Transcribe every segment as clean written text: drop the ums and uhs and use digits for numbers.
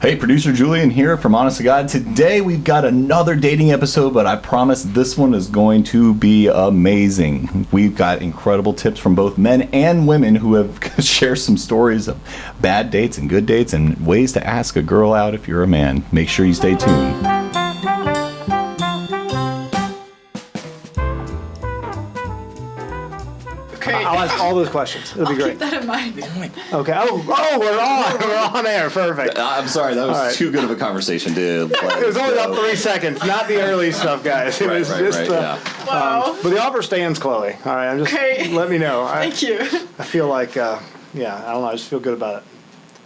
Hey, producer Julian here from Honest to God. Today we've got another dating episode, but I promise this one is going to be amazing. We've got incredible tips from both men and women who have shared some stories of bad dates and good dates and ways to ask a girl out if you're a man. Make sure you stay tuned. I'll ask all those questions. It'll be great. Keep that in mind. Okay. Oh, we're on air. Perfect. I'm sorry, that was too good of a conversation to It was only about 3 seconds, not the early stuff, guys. It was just. Wow. But the offer stands, Chloe. All right. Let me know. Thank you. I feel like, I don't know. I just feel good about it.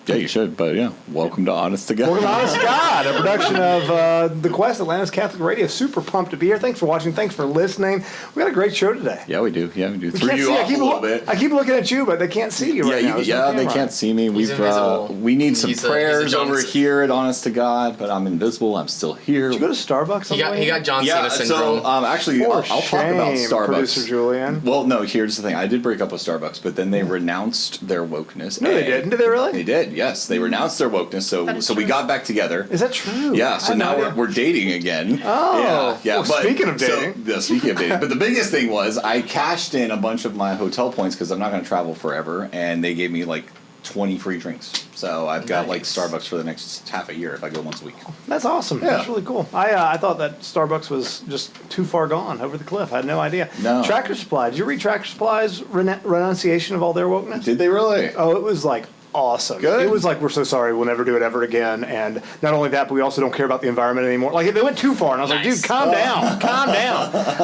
Yeah, you should, but welcome to Honest to God. Welcome to Honest to God, a production of The Quest, Atlanta's Catholic Radio. Super pumped to be here. Thanks for watching. Thanks for listening. We got a great show today. Yeah, we do. Threw you off a little bit. I keep looking at you, but they can't see you right now. They can't see me. We need some prayers over here at Honest to God, but I'm invisible. I'm still here. Did you go to Starbucks? He got John Cena syndrome. So, actually, I'll talk about Starbucks. Producer Julian. Well, no, here's the thing. I did break up with Starbucks, but then they renounced their wokeness. No, they didn't. Did they really? They did, yes. They renounced their wokeness, so we got back together. Is that true? Yeah, so now we're dating again. Oh, yeah. Well, speaking of dating. Speaking of dating. But the biggest thing was I cashed in a bunch of my hotel points because I'm not going to travel forever, and they gave me like 20 free drinks. So I've got like Starbucks for the next half a year if I go once a week. That's awesome. Yeah. That's really cool. I thought that Starbucks was just too far gone over the cliff. I had no idea. No. Tractor Supply. Did you read Tractor Supply's renunciation of all their wokeness? Did they really? Oh, it was like awesome. Good. It was like, we're so sorry, we'll never do it ever again. And not only that, but we also don't care about the environment anymore. Like, they went too far, and I was like, dude, calm down.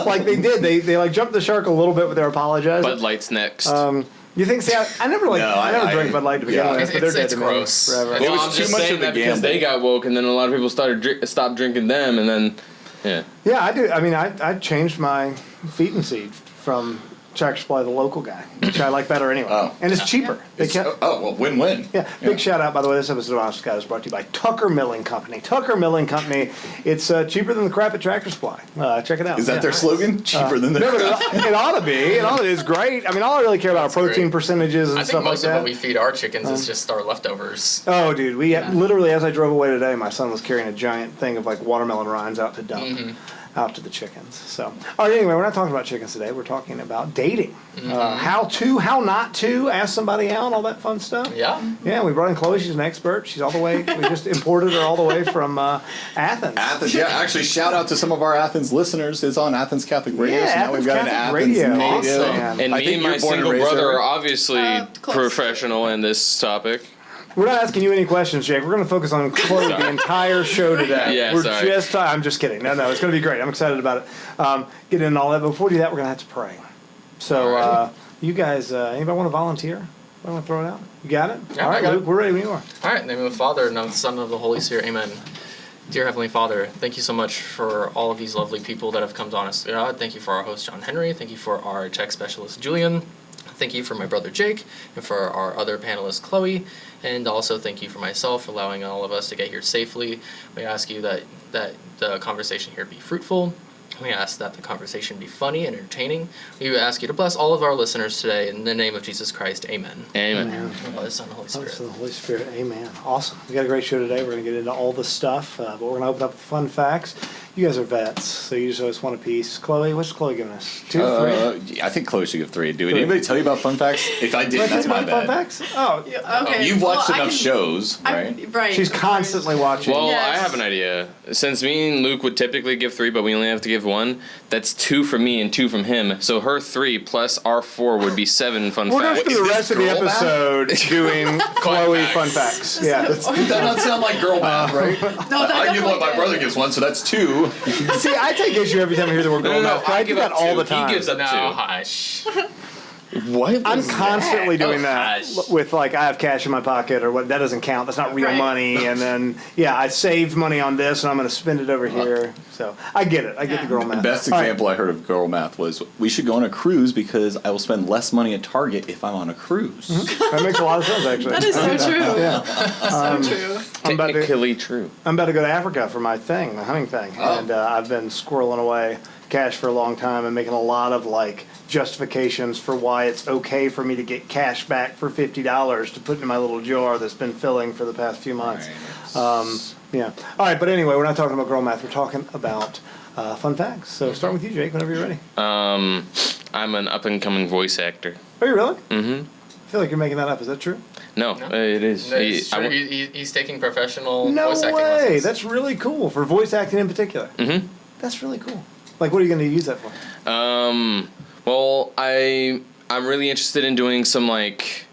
Like, they did. They like jumped the shark a little bit with their apologizing. Bud Light's next. You think? See, I never drank Bud Light to begin with, but they're dead to me gross. forever. It was I'm too just much saying of a that because gamble. they got woke, and then a lot of people stopped drinking them, and then Yeah, I do. I mean, I changed my feed and seed from Tractor Supply, the local guy, which I like better anyway. Oh. And it's cheaper. Well, win-win. Yeah, big shout out, by the way. This episode of Honest to God is brought to you by Tucker Milling Company. Tucker Milling Company. It's cheaper than the crap at Tractor Supply. Check it out. Is that their slogan? Cheaper than the No, but it ought to be. It ought to be. It's great. I mean, all I really care about are protein percentages and I stuff think like most that. of what we feed our chickens is just our leftovers. Oh, dude, we literally, as I drove away today, my son was carrying a giant thing of like watermelon rinds out to dump. Out to the chickens. So, all right, anyway, we're not talking about chickens today. We're talking about dating. How not to, ask somebody out, all that fun stuff. Yeah. Yeah, we brought in Chloe. She's an expert. She's all the way, we just imported her all the way from Athens. Athens, yeah. Actually, shout out to some of our Athens listeners. It's on Athens Catholic Radio, Yeah, so now we've got Athens an Catholic Athens Radio. native. Awesome. And I me think and my you're born and single raised brother there. are obviously close. professional in this topic. We're not asking you any questions, Jake. We're going to focus on Chloe the entire show today. Yeah, we're sorry. I'm just kidding. No, it's going to be great. I'm excited about it. Get into all that. But before we do that, we're going to have to pray. So, Alright. you guys, anybody want to volunteer? Anybody want to throw it out? You got it? Yeah, all I right, got Luke, it. we're ready when you are. All right, in the name of the Father, and of the Son, and of the Holy Spirit, amen. Dear Heavenly Father, thank you so much for all of these lovely people that have come to Honest to God. Thank you for our host, John Henry. Thank you for our tech specialist, Julian. Thank you for my brother, Jake, and for our other panelist, Chloe. And also thank you for myself for allowing all of us to get here safely. We ask you that the conversation here be fruitful. We ask that the conversation be funny and entertaining. We ask you to bless all of our listeners today in the name of Jesus Christ. Amen. Amen. Father, Son, and Holy Spirit. Thanks to the Holy Spirit. Amen. Awesome. We got a great show today. We're going to get into all the stuff, but we're going to open up with fun facts. You guys are vets, so you just always want a piece. Chloe, what's Chloe giving us? 2, 3? I think Chloe should give 3. Did anybody tell you about fun facts? If I did, that's my bad. Fun facts? Oh, Yeah, okay. You've watched Well, enough shows, right? Right. she's constantly watching. Well, Yes. I have an idea. Since me and Luke would typically give 3, but we only have to give 1, that's 2 from me and 2 from him. So her 3 plus our 4 would be 7 fun We're going to facts. spend the Is rest this of the girl math? episode doing Chloe facts. fun facts. Yeah. Did that not sound like girl math, right? No, that I give one, my definitely brother did. gives 1, so that's 2. See, I take issue every time I hear the word girl math. I do that all the time. He gives up No, 2. hush. What? I'm was that? constantly doing Oh, that hush. with like I have cash in my pocket or what that doesn't count. That's not real Right. money. And then I saved money on this and I'm going to spend it over here. So I get it. I get the girl math. Best All right. example I heard of girl math was we should go on a cruise because I will spend less money at Target if I'm on a cruise. That makes a lot of sense actually. That is so true. Yeah. So true. I'm about to- Technically true. I'm about to go to Africa for my thing, my hunting thing, and I've been squirreling away cash for a long time and making a lot of like justifications for why it's okay for me to get cash back for $50 to put in my little jar that's been filling for the past few months. Yeah. All right, but anyway, we're not talking about girl math. We're talking about fun facts. So start with you, Jake, whenever you're ready. I'm an up-and-coming voice actor. Are you really? Mm-hmm. I feel like you're making that up. Is that true? No, it is. No, it's true. He's taking professional No voice acting way. lessons. That's really cool. For voice acting in particular. Mm-hmm. That's really cool. Like, what are you going to use that for? Well, I'm really interested in doing some like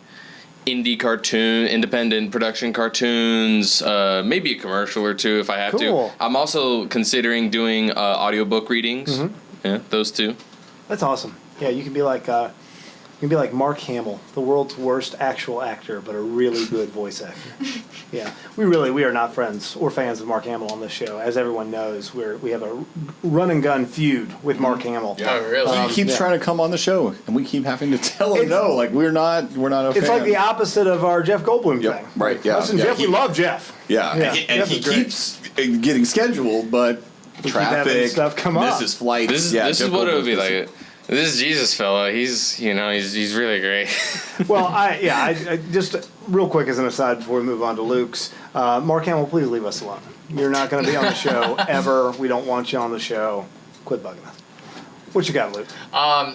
independent production cartoons, maybe a commercial or two if I have Cool. to. I'm also considering doing audiobook readings. Mhm. Yeah, those two. That's awesome. Yeah, you can be like Mark Hamill, the world's worst actual actor, but a really good voice actor. Yeah, we are not friends or fans of Mark Hamill on this show. As everyone knows, we have a run and gun feud with Mark Hamill. Yeah. Oh, really? He keeps yeah. trying to come on the show, and we keep having to tell him It's- no. Like we're not a fan. It's like the opposite of our Jeff Goldblum Yep, thing. right, yeah, Listen, yeah, Jeff, we he- love Jeff. Yeah, Yeah, and Jeff he is great. keeps getting scheduled, but keep having traffic stuff come up. misses flights. This is Jeff what it would Goldblum's be busy. like. This is Jesus fella. He's really great. Well, I just real quick as an aside before we move on to Luke's, Mark Hamill, please leave us alone. You're not going to be on the show ever. We don't want you on the show. Quit bugging us. What you got, Luke?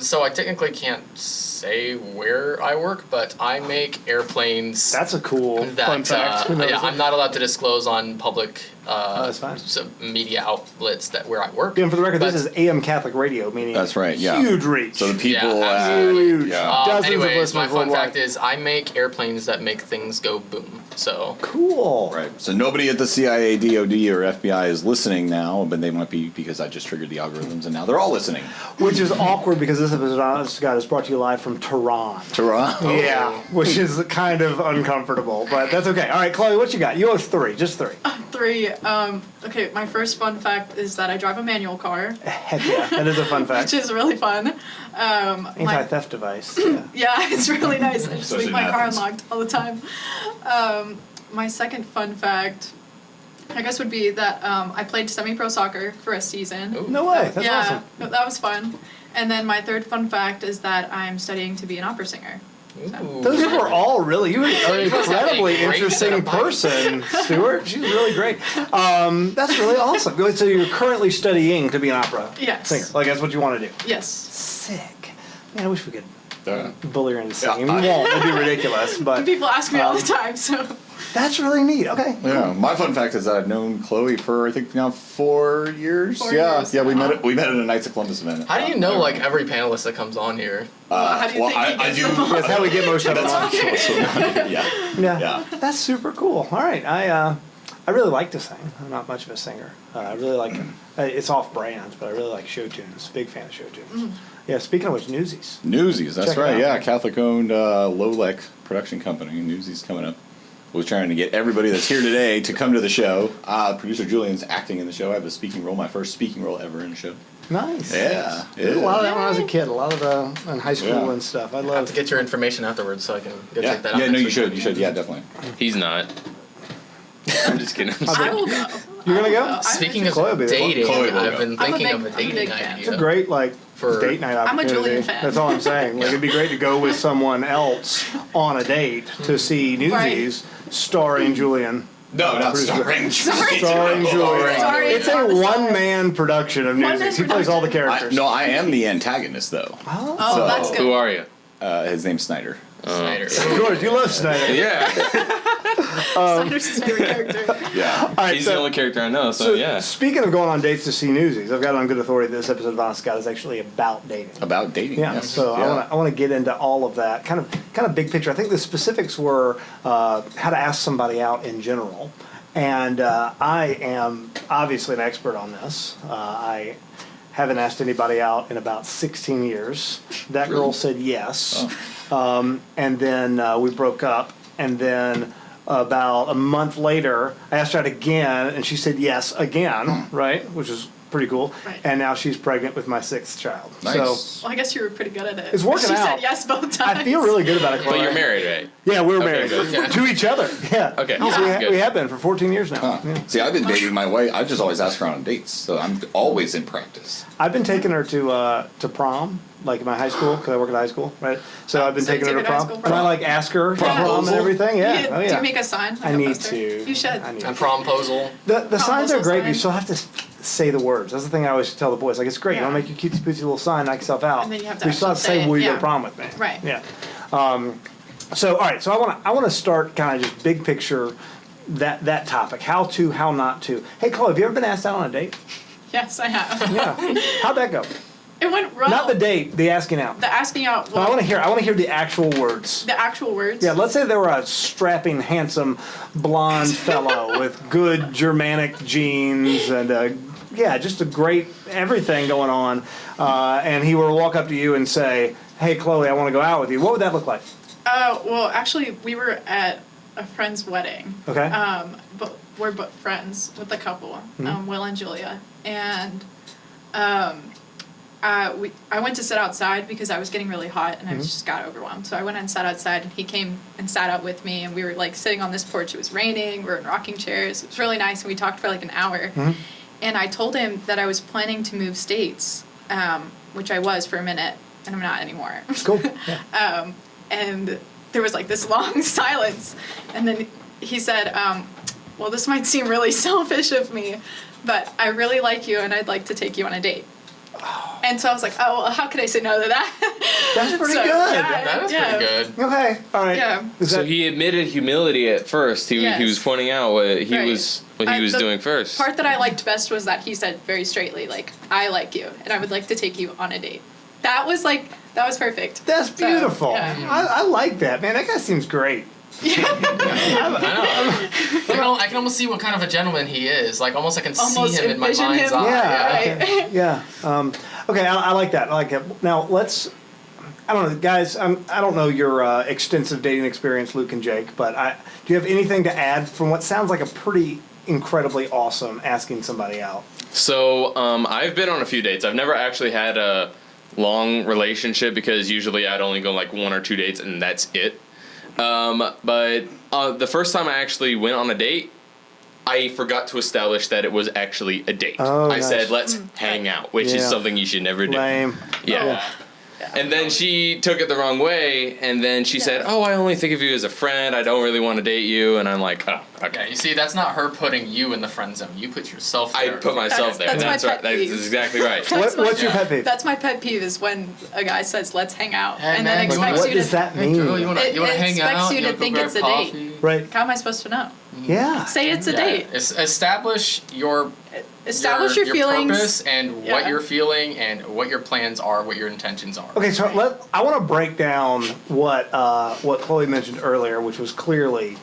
So I technically can't say where I work, but I make airplanes. That's a cool that fun fact. Who knows yeah, it? I'm not allowed to disclose on public that's fine. media outlets that where I work. And for the record, But, this is AM Catholic Radio, meaning That's right, yeah. huge reach. So the people, Yeah, at, absolutely. Huge. yeah. Dozens of anyways, my listeners fun worldwide. fact is I make airplanes that make things go boom. So Cool. Right. So nobody at the CIA, DOD, or FBI is listening now, but they might be because I just triggered the algorithms, and now they're all listening. Which is awkward because this episode of Honest to God is brought to you live from Tehran. Toronto. Yeah, which is kind of uncomfortable, but that's okay. All right, Chloe, what you got? You have three, just three. 3. Okay, my first fun fact is that I drive a manual car, Heck yeah, that is a fun which fact. is really fun. Anti-theft device. Yeah. Yeah, it's really nice. I just Especially leave my in car Athens. unlocked all the time. My second fun fact, I guess, would be that I played semi-pro soccer for a season. Ooh. No way. That's yeah, awesome. that was fun. And then my third fun fact is that I'm studying to be an opera singer. Ooh. Those were all really. You are an You must have a incredibly great set interesting of bikes. person, Stuart. She's really great. That's really awesome. So you're currently studying to be an opera Yes. singer. Like that's what you want to do. Yes. Sick. Man, I wish we could Yeah. bully her into singing. Yeah, We won't. It'd be ridiculous. But People ask me all the time, so. that's really neat. Okay. Yeah, my fun fact is that I've known Chloe for I think now 4 years. 4 yeah, years. yeah, we met at a Knights of Columbus event. How do you know like every panelist that comes on here? How do you think he I gets do. them all? That's how we get most of them on. yeah, Yeah. yeah. That's super cool. All right. I really like to sing. I'm not much of a singer. I really like it's off brand, but I really like show tunes. Big fan of show tunes. Yeah. Speaking of which, Newsies. Newsies, that's Check it right. out. Yeah, Catholic-owned Lowlec production company. Newsies coming up. We're trying to get everybody that's here today to come to the show. Producer Julian's acting in the show. I have a speaking role, my first speaking role ever in the show. Nice. Yeah, I did a lot of that when I was a Yay. kid. A lot of in high school Yeah. and stuff. I I have love. to get your information afterwards so I can go Yeah, check that out. yeah. No, next you week. should. You should. Yeah, definitely. He's not. I'm just kidding. I will go. You're gonna go? I'm Speaking of Chloe will be there. dating, Chloe will I've go. been I'm a thinking big- of a I'm a dating big fan. It's a idea. great For- date night I'm a opportunity. Julian fan. That's all I'm saying. Like it'd be great to go with someone else on a date to see Newsies starring Julian. No, not Producer- starring. Starring Julian. Sorry. It's a one-man production of One-man Newsies. He plays all the characters. No, I am the antagonist though. Oh, So- that's good. Who are you? His name's Snyder. Snyder. Of course, you love Snyder. Yeah, Snyder's his favorite character. Yeah. All right, he's so- the only character I know. So, yeah. Speaking of going on dates to see Newsies, I've got it on good authority that this episode of Honest to God is actually about dating. About dating. Yeah, yes. so Yeah. I want to get into all of that, kind of big picture. I think the specifics were how to ask somebody out in general, and I am obviously an expert on this. I haven't asked anybody out in about 16 years. That girl Really? said yes, and then we broke up, and then about a month later, I asked her out again, and she said yes again, right, which is pretty cool. Right. And now she's pregnant with my 6th child. Nice. So Well, I guess you were pretty good at it. It's working she out. said yes both times. I feel really good about it. But Chloe. you're married, right? Yeah, we're Okay, married good. to each other. Yeah. Okay, Yes, yeah. Good. we have been for 14 years now. Huh. Yeah. See, I've been dating my wife. I just always ask her out on dates, so I'm always in practice. I've been taking her to prom like in my high school, because I work at high school, right? So I've been So you taking her took to her to high prom. school And I prom? like ask her to Yeah. prom and everything. Yeah. Oh, Do yeah. you make a sign? Like I a need poster? to. You should. I need And to. promposal. The signs are Proposal great, but you sign. still have to say the words. That's the thing I always tell the boys. Like, it's great. You Yeah. want to make your cutesy poosy little sign, knock yourself out. And then you have to But you still have to actually say, say it, will you go to yeah. prom with me? Right. Yeah. So, all right. So I want to start kind of just big picture that topic. How to, how not to. Hey, Chloe, have you ever been asked out on a date? Yes, I have. Yeah. How'd that go? It went well. Not the date, the asking out. The asking out. No, I want to hear the actual words. the actual words. Yeah, let's say they were a strapping, handsome, blonde fellow with good Germanic genes and just a great everything going on, and he were to walk up to you and say, "Hey, Chloe, I want to go out with you." What would that look like? Well, actually, we were at a friend's wedding. Okay. But we're both friends with the couple, Mm-hmm. Will and Julia, and I went to sit outside because I was getting really hot and I Mm-hmm. just got overwhelmed. So I went and sat outside, and he came and sat out with me, and we were like sitting on this porch. It was raining. We were in rocking chairs. It was really nice, and we talked for like an hour. Mm-hmm. And I told him that I was planning to move states, which I was for a minute, and I'm not anymore. Cool. Yeah. And there was like this long silence, and then he said, well, this might seem really selfish of me, but I really like you and I'd like to take you on a date. And so I was like, oh, well, how could I say no to that? That's pretty So, good. yeah, That is yeah. pretty good. Okay. All right. Yeah. Is So that- he admitted humility at first. He Yes. was pointing out what he Right. was The doing first. Part that I liked best was that he said very straightly, like, I like you and I would like to take you on a date. That was perfect. That's So, beautiful. yeah. I like that, man. That guy seems great. I know. I can almost see what kind of a gentleman he is. Like, almost I can Almost see him in my envision mind's him. eye. Yeah. Right. Okay. Yeah. Okay. I like that. I like that. Now I don't know, guys. I don't know your extensive dating experience, Luke and Jake, but do you have anything to add from what sounds like a pretty incredibly awesome asking somebody out? So I've been on a few dates. I've never actually had a long relationship because usually I'd only go like 1 or 2 dates and that's it. But the first time I actually went on a date, I forgot to establish that it was actually a date. Oh, I nice. said, let's hang out, which Yeah. is something you should never do. Lame. Yeah. And then she took it the wrong way, and then she said, "Oh, I only think of you as a friend. I don't really want to date you." And I'm like, "Oh, Yeah, okay." you see, that's not her putting you in the friend zone. You put yourself I there. put myself there. That's my That's pet right. That's peeve. exactly right. That's my- What's your pet peeve? That's my pet peeve is when a guy says, let's hang out, Hey, and man, then you wanna- expects What you to... does that Hey, mean? girl, you wanna It hang expects out? you to wanna go think grab it's a date. coffee? Right. How am I supposed to know? Yeah. Say it's a date. Establish your Establish your feelings. purpose and what Yeah. you're feeling and what your plans are, what your intentions are. Okay, so I want to break down what Chloe mentioned earlier, which was clearly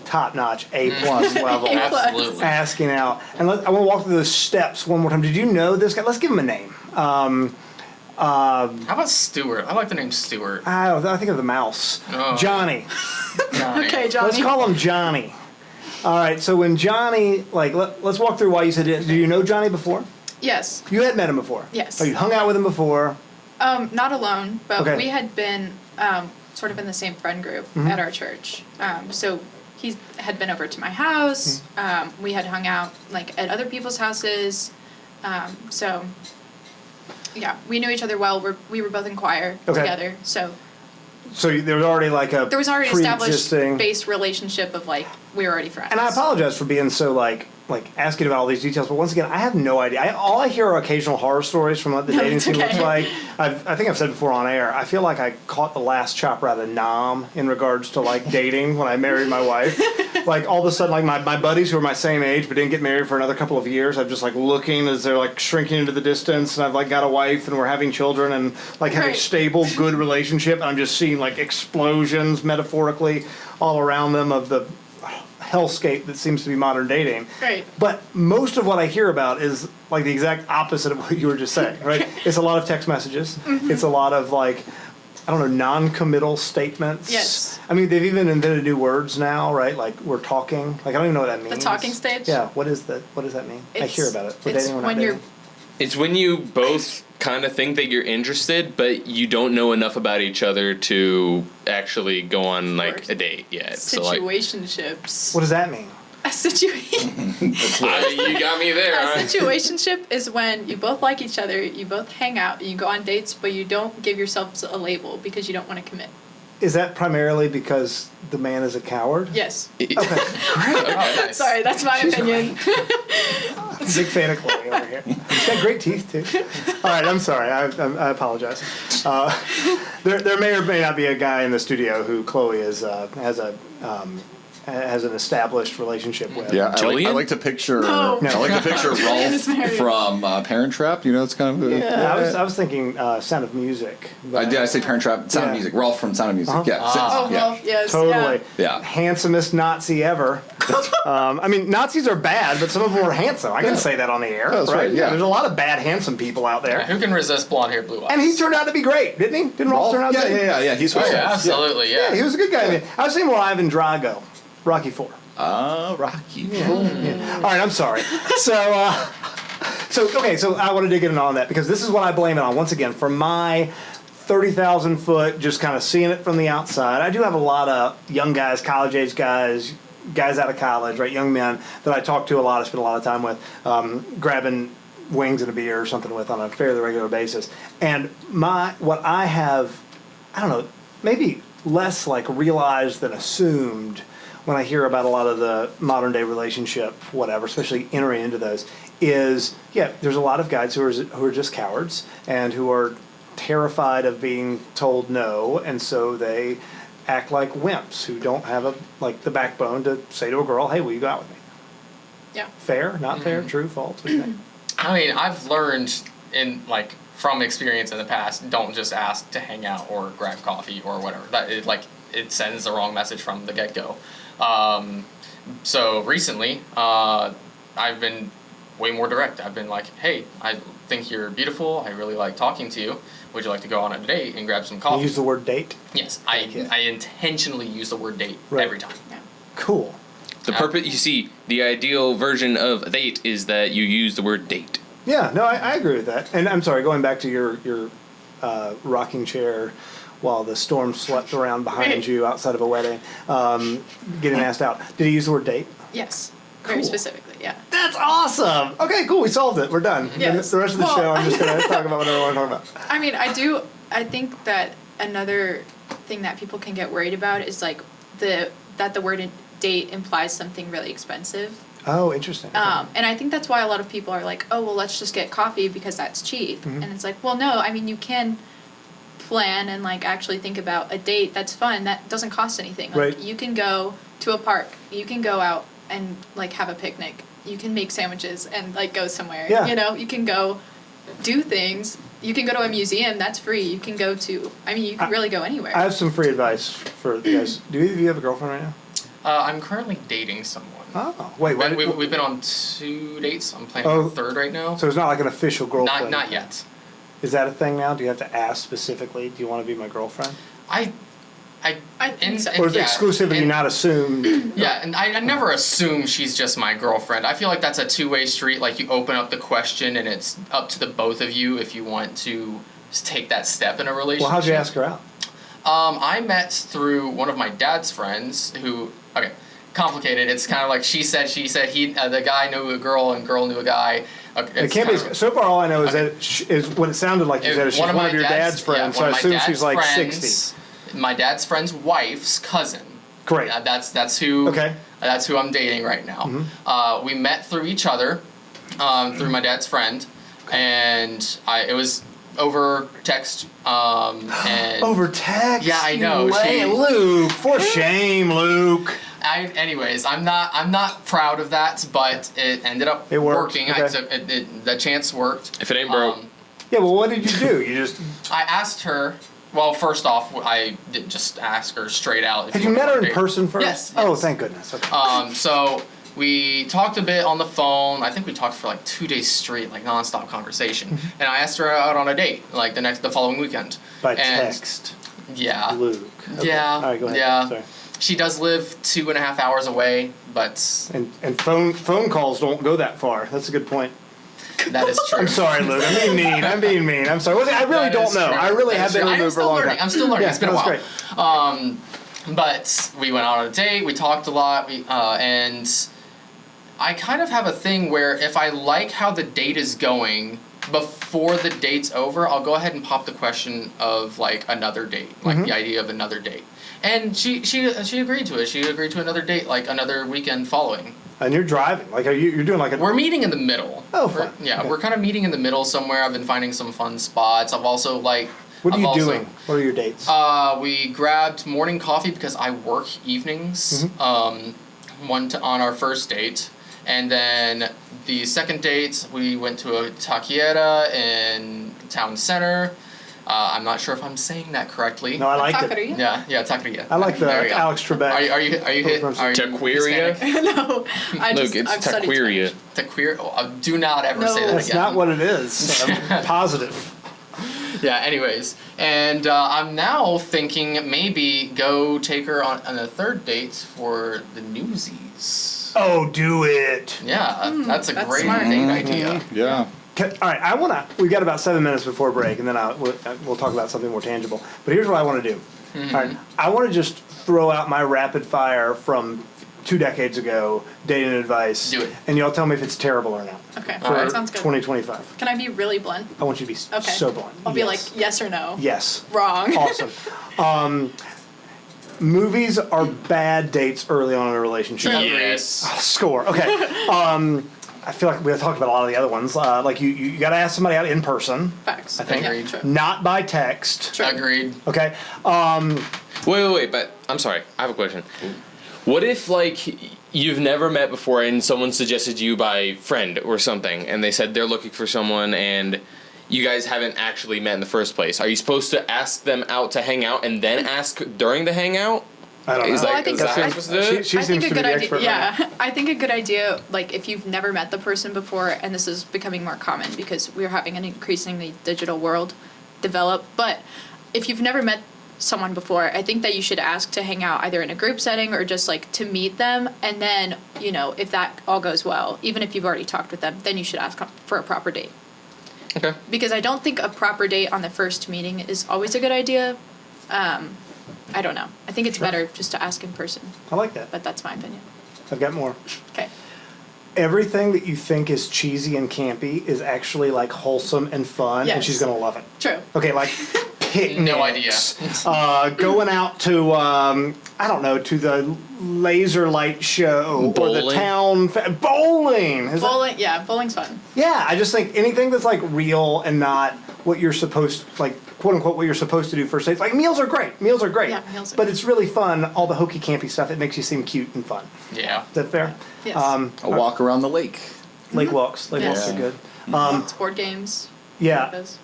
top-notch, A-plus level. A+. Absolutely. Asking out. And I want to walk through those steps one more time. Did you know this guy? Let's give him a name. How about Stuart? I like the name Stuart. I think of the mouse. Oh. Johnny. Johnny. Okay, Johnny. Let's call him Johnny. All right, so when Johnny, let's walk through why you said it. Do you know Johnny before? Yes. You had met him before? Yes. Oh, you hung out with him before? Not alone, but Okay. we had been sort of in the same friend group Mm-hmm. at our church. So he had been over to my house. Mm-hmm. We had hung out like at other people's houses. So yeah, we knew each other well. We were both in choir Okay. together. So So there was already there was already established pre-existing. base relationship of like we were already friends. And I apologize for being so like asking about all these details, but once again, I have no idea. All I hear are occasional horror stories from what the No, dating it's scene looks okay. like. I think I've said before on air. I feel like I caught the last chopper out of Nam in regards to like dating when I married my wife. Like all of a sudden, like my buddies who are my same age but didn't get married for another couple of years, I'm just like looking as they're like shrinking into the distance, and I've like got a wife and we're having children and like have a Right. stable, good relationship. And I'm just seeing like explosions metaphorically all around them of the hellscape that seems to be modern dating. Right. But most of what I hear about is like the exact opposite of what you were just saying, right? It's a lot of text messages. Mm-hmm. It's a lot of like, I don't know, non-committal statements. Yes. I mean, they've even invented new words now, right? Like we're talking. Like I don't even know what that means. The talking stage? Yeah. What does that mean? I hear about it. We're it's dating. We're not when you're dating. It's when you both kind of think that you're interested, but you don't know enough about each other to actually go on like a date yet. So like, situationships. What does that mean? A situation. You got me there. A Huh? situationship is when you both like each other, you both hang out, you go on dates, but you don't give yourselves a label because you don't want to commit. Is that primarily because the man is a coward? Yes. Okay. Oh, nice. Sorry, that's my opinion. Big fan of Chloe over here. She's got great teeth too. All right, I'm sorry. I apologize. There may or may not be a guy in the studio who Chloe has an established relationship with. Yeah, I Julian? like to picture. No. I like to picture Julian is Rolf married. from Parent Trap. You know, it's kind of. Yeah, I was thinking Sound of Music. but- Did I say Parent Trap? Sound of Yeah. Music. Rolf from Sound of Music. Uh-huh. Yeah. Oh, yeah. well, yes. Totally. Yeah. Handsomest Nazi ever. I mean, Nazis are bad, but some of them were handsome. I can say that on the air, That's right, yeah. There's a lot of bad, handsome people out there. Who can resist blonde hair, blue eyes? And he turned out to be great, didn't he? Didn't Rolf turn out to be? Yeah. He's Oh, switched. yeah, absolutely, Yeah, he was a good guy. I mean, I was seeing more Ivan Drago, Rocky IV. Rocky. Yeah. All right, I'm sorry. So I want to dig in on that because this is what I blame it on. Once again, for my 30,000 foot, just kind of seeing it from the outside. I do have a lot of young guys, college age guys out of college, right, young men that I talk to a lot, I spend a lot of time with, grabbing wings and a beer or something with on a fairly regular basis. And what I have, I don't know, maybe less like realized than assumed when I hear about a lot of the modern day relationship, whatever, especially entering into those, is, yeah, there's a lot of guys who are just cowards and who are terrified of being told no, and so they act like wimps who don't have the backbone to say to a girl, hey, will you go out with me? Yeah. Fair, not fair, true, false, what do you think? I mean, I've learned from experience in the past, don't just ask to hang out or grab coffee or whatever. It sends the wrong message from the get-go. So recently, I've been way more direct. I've been like, hey, I think you're beautiful. I really like talking to you. Would you like to go on a date and grab some coffee? You use the word date? Yes, you. I intentionally use the word date Right. every time. Yeah. Cool. The purpose, you see, the ideal version of a date is that you use the word date. Yeah, no, I agree with that. And I'm sorry, going back to your rocking chair while the storm swept around behind you outside of a wedding, getting asked out. Did he use the word date? Yes. Very Cool. specifically, yeah. That's awesome. Okay, cool. We solved it. We're done. Yes. And the rest of the Well- show, I'm just going to talk about whatever I want to talk about. I mean, I think that another thing that people can get worried about is like that the word date implies something really expensive. Oh, interesting. Okay. And I think that's why a lot of people are like, oh, well, let's just get coffee because that's cheap. Mm-hmm. And it's like, well, no, I mean, you can plan and like actually think about a date that's fun. That doesn't cost anything. Like, Right. you can go to a park. You can go out and like have a picnic. You can make sandwiches and like go somewhere. Yeah. You know, you can go do things. You can go to a museum. That's free. You can go to, I mean, you can really go anywhere. I have some free advice for the guys. Do either of you have a girlfriend right now? I'm currently dating someone. Oh, wait. We've been on 2 dates. I'm planning Oh. on a 3rd right now. So it's not like an official girlfriend? Not yet. Is that a thing now? Do you have to ask specifically, do you want to be my girlfriend? I think so. Or is yeah, exclusivity and- not assumed? Yeah, and I never assume she's just my girlfriend. I feel like that's a two-way street. Like, you open up the question, and it's up to the both of you if you want to take that step in a relationship. Well, how'd you ask her out? I met through one of my dad's friends who, okay, complicated. It's kind of like she said, he, the guy knew a girl and girl knew a guy. Okay, It can't be. So far, all I know is Okay. that is what it sounded like you said. Is she's one of your dad's friends, so I assume she's like 60. My dad's friend's wife's cousin. Great. That's who. Okay. That's who I'm dating right now. We met through each other, through my dad's friend, and it was over text. And Over text. Yeah, I know. Luke, for shame, Luke. Anyways, I'm not proud of that, but it ended up It worked, working. okay. The chance worked. If it ain't broke. Yeah, well, what did you do? You just I asked her. Well, first off, I didn't just ask her straight out. if had you wanted met to her in date. person first? Yes. Oh, yes. thank goodness. Okay. So we talked a bit on the phone. I think we talked for like 2 days straight, like nonstop conversation. Mm-hmm. And I asked her out on a date, like the following weekend. By And- text, Yeah. Luke. Okay. Yeah. All right, go ahead. Yeah. Sorry. She does live 2.5 hours away, but And phone calls don't go that far. That's a good point. that is true. I'm sorry, Luke. I'm being mean. I'm sorry. I really That don't is know. true. I really That have is been true. removed for a long time. I'm still learning. Yeah, It's been a no, while. that's great. But we went out on a date. We talked a lot. I kind of have a thing where if I like how the date is going, before the date's over, I'll go ahead and pop the question of like another date, like the idea of another date. And she agreed to it. She agreed to another date, like another weekend following. And you're driving. Like, you're doing like a... We're meeting in the middle. Oh, fun. We're kind of meeting in the middle somewhere. I've been finding some fun spots. I've also like... What are you doing? What are your dates? We grabbed morning coffee because I work evenings. On our first date. And then the second date, we went to a taqueria in town center. I'm not sure if I'm saying that correctly. No, I like it. Taqueria? Yeah, taqueria. I like the There we go. Alex Trebek. Are you Taqueria? No, Hispanic? Look, it's I've studied taqueria. Taqueria? Oh, do not ever say that That's again. not what it is. I'm positive. Yeah, anyways. And I'm now thinking maybe go take her on a third date for the Newsies. Oh, do it. Yeah, that's a that's great smart. date idea. Yeah. All right, we've got about 7 minutes before break, and then we'll talk about something more tangible. But here's what I want to do. All right, I want to just throw out my rapid fire from 2 decades ago, dating advice. Do it. And y'all tell me if it's terrible or not. Okay, All right. sounds good. 2025. Can I be really blunt? I want you to be Okay. so blunt. I'll be Yes. like, yes or no. Yes. Wrong. Awesome. Movies are bad dates early on in a relationship. Yes. Score. Okay. I feel like we talked about a lot of the other ones. Like you got to ask somebody out in person. Facts. I think. Yeah, Agreed. true. Not by text. True. Agreed. Okay. Wait, but I'm sorry. I have a question. What if, like, you've never met before and someone suggested you by friend or something, and they said they're looking for someone and you guys haven't actually met in the first place? Are you supposed to ask them out to hang out and then ask during the hangout? I don't know. Is that, Well, I think is that how you're that's- supposed to do it? She I think seems a to be good the idea. expert right Yeah, I think a good idea. Like if you've never met the person before, and this is becoming more common because we're having an increasingly digital world develop. But if you've never met someone before, I think that you should ask to hang out either in a group setting or just like to meet them, and then if that all goes well, even if you've already talked with them, then you should ask for a proper date. Okay. Because I don't think a proper date on the first meeting is always a good idea. I don't know. I think it's better just to ask in person, I like that. but that's my opinion. I've got more. Okay. Everything that you think is cheesy and campy is actually like wholesome and fun, and Yes. she's gonna love it. True. Okay, like picnics. No idea. Going out to I don't know, to the laser light show or the Bowling. town bowling. Is that- Bowling, yeah, bowling's fun. yeah, I just think anything that's like real and not what you're supposed, like quote unquote, what you're supposed to do first dates. Like meals are great. Meals are great. Yeah, meals are but great. it's really fun. All the hokey campy stuff. It makes you seem cute and fun. Yeah. Is that fair? Yes. A walk around the lake. Lake walks. Lake Yes. walks are good. It's board games. Yeah. Those.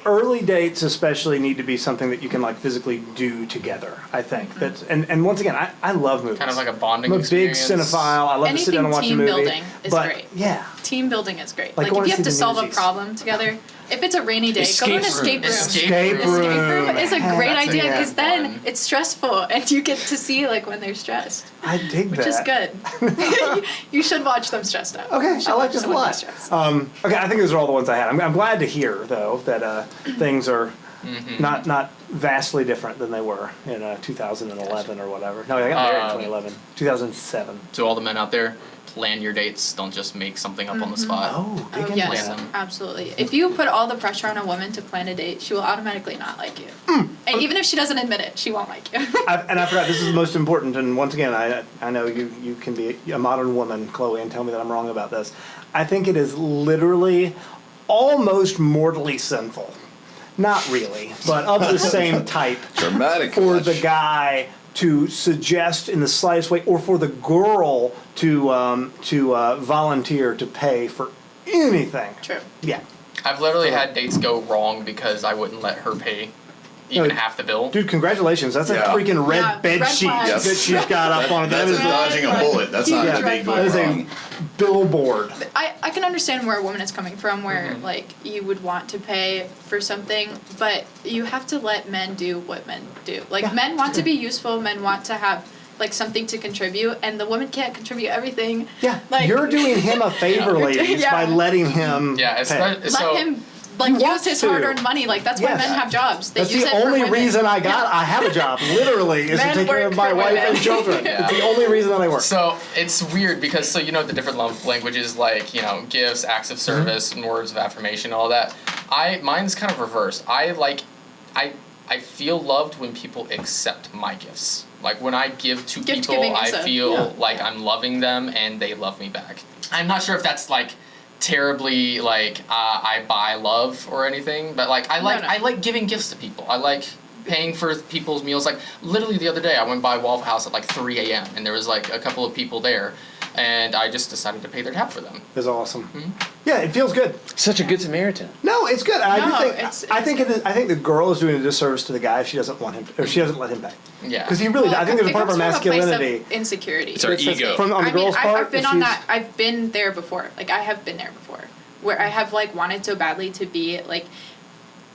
Early dates especially need to be something that you can like physically do together, I think. That's and once again, I love movies. Kind of like a bonding I'm a big experience. cinephile. I love to sit down and watch a Anything movie. team building is but, great. Yeah. Team building is great. Like Like going if you to have to see the solve a Newsies. problem together, if it's a rainy day, go to an escape room. Escape Escape room is a great That's idea because good then one. it's stressful and you get to see like when they're stressed, I dig which that. is good. You should watch them stressed out. Okay, You should I like watch this a them when they're lot. stressed. Okay, I think those are all the ones I had. I'm glad to hear though that things are not vastly different than they were in 2011 or whatever. No, I got married in 2011, 2007. To all the men out there, plan your dates. Don't just make something up on the spot. Oh, dig Oh, into yes, that. them. absolutely. If you put all the pressure on a woman to plan a date, she will automatically not like you. And even if she doesn't admit it, she won't like you. And I forgot, this is the most important, and once again, I know you can be a modern woman, Chloe, and tell me that I'm wrong about this. I think it is literally almost mortally sinful. Not really, but of the same type. Dramatic. For the guy to suggest in the slightest way, or for the girl to volunteer to pay for anything. True. Yeah. I've literally had dates go wrong because I wouldn't let her pay even No, half the bill. Dude, congratulations. That's Yeah. a freaking red Yeah, bed red sheet flags. that she's got up on it. That That's is dodging a bullet. That's not Huge a red big flag. that is a wrong. billboard. I can understand where a woman is coming from, where like you would want to pay for something, but you have to let men do what men do. Like Yeah, men want to sure. be useful, men want to have like something to contribute, and the woman can't contribute everything. Yeah, Like you're doing him a favor, ladies, Yeah. by letting him Yeah, it's pay. not, let so him like You want used his to. hard-earned money. Like that's why Yes. men have jobs. They That's use the it for only women. reason I have a job, literally, is to Men take care work of my for wife women. and children. Yeah. It's the only reason that I work. So it's weird because the different love languages like gifts, acts of service, and words of affirmation, all that. Mine's kind of reversed. I feel loved when people accept my gifts. Like when I give to Gift people, giving I is a- feel Yeah. like I'm loving them and they love me back. I'm not sure if that's like terribly like I buy love or anything, but like I like giving gifts to people. I like paying for people's meals. Like literally the other day, I went by Waffle House at like 3 a.m. and there was like a couple of people there, and I just decided to pay their tab for them. It's awesome. Yeah, it feels good. Such a good Samaritan. No, it's good. I No, do think. it's- I think the girl is doing a disservice to the guy if she doesn't want him, or she doesn't let him pay. Yeah. Because he really. Well, I think there's a it part of our comes from a place of masculinity. insecurity. It's our ego. From on the girl's part. I've been if on she's- that. I've been there before. Like I have been there before, where I have like wanted so badly to be like,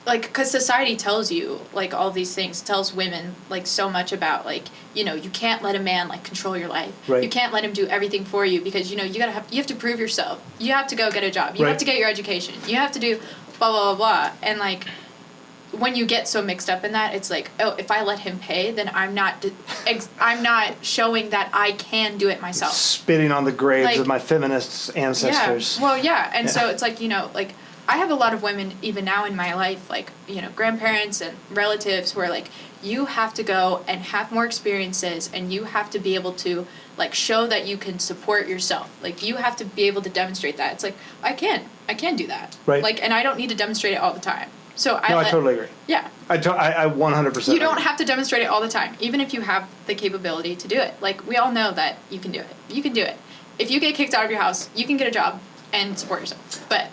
because society tells you like all these things, tells women like so much about like you can't let a man like control your life. Right. You can't let him do everything for you because you have to prove yourself. You have to go get a job. You Right. have to get your education. You have to do blah blah blah blah. And like when you get so mixed up in that, it's like, oh, if I let him pay, then I'm not showing that I can do it myself. Spitting on the graves Like- of my feminist ancestors. Yeah. Well, yeah. And so Yeah. it's like, like I have a lot of women even now in my life, like, grandparents and relatives who are like, you have to go and have more experiences and you have to be able to like show that you can support yourself. Like you have to be able to demonstrate that. It's like, I can do that. Right. Like, and I don't need to demonstrate it all the time. So No, I totally agree. Yeah. I 100%. You don't agree. have to demonstrate it all the time, even if you have the capability to do it. Like, we all know that you can do it. You can do it. If you get kicked out of your house, you can get a job and support yourself. But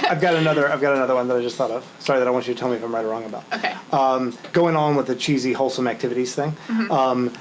I've got another one that I just thought of. Sorry, that I want you to tell me if I'm right or wrong about. okay. Going on with the cheesy wholesome activities thing. Mm-hmm.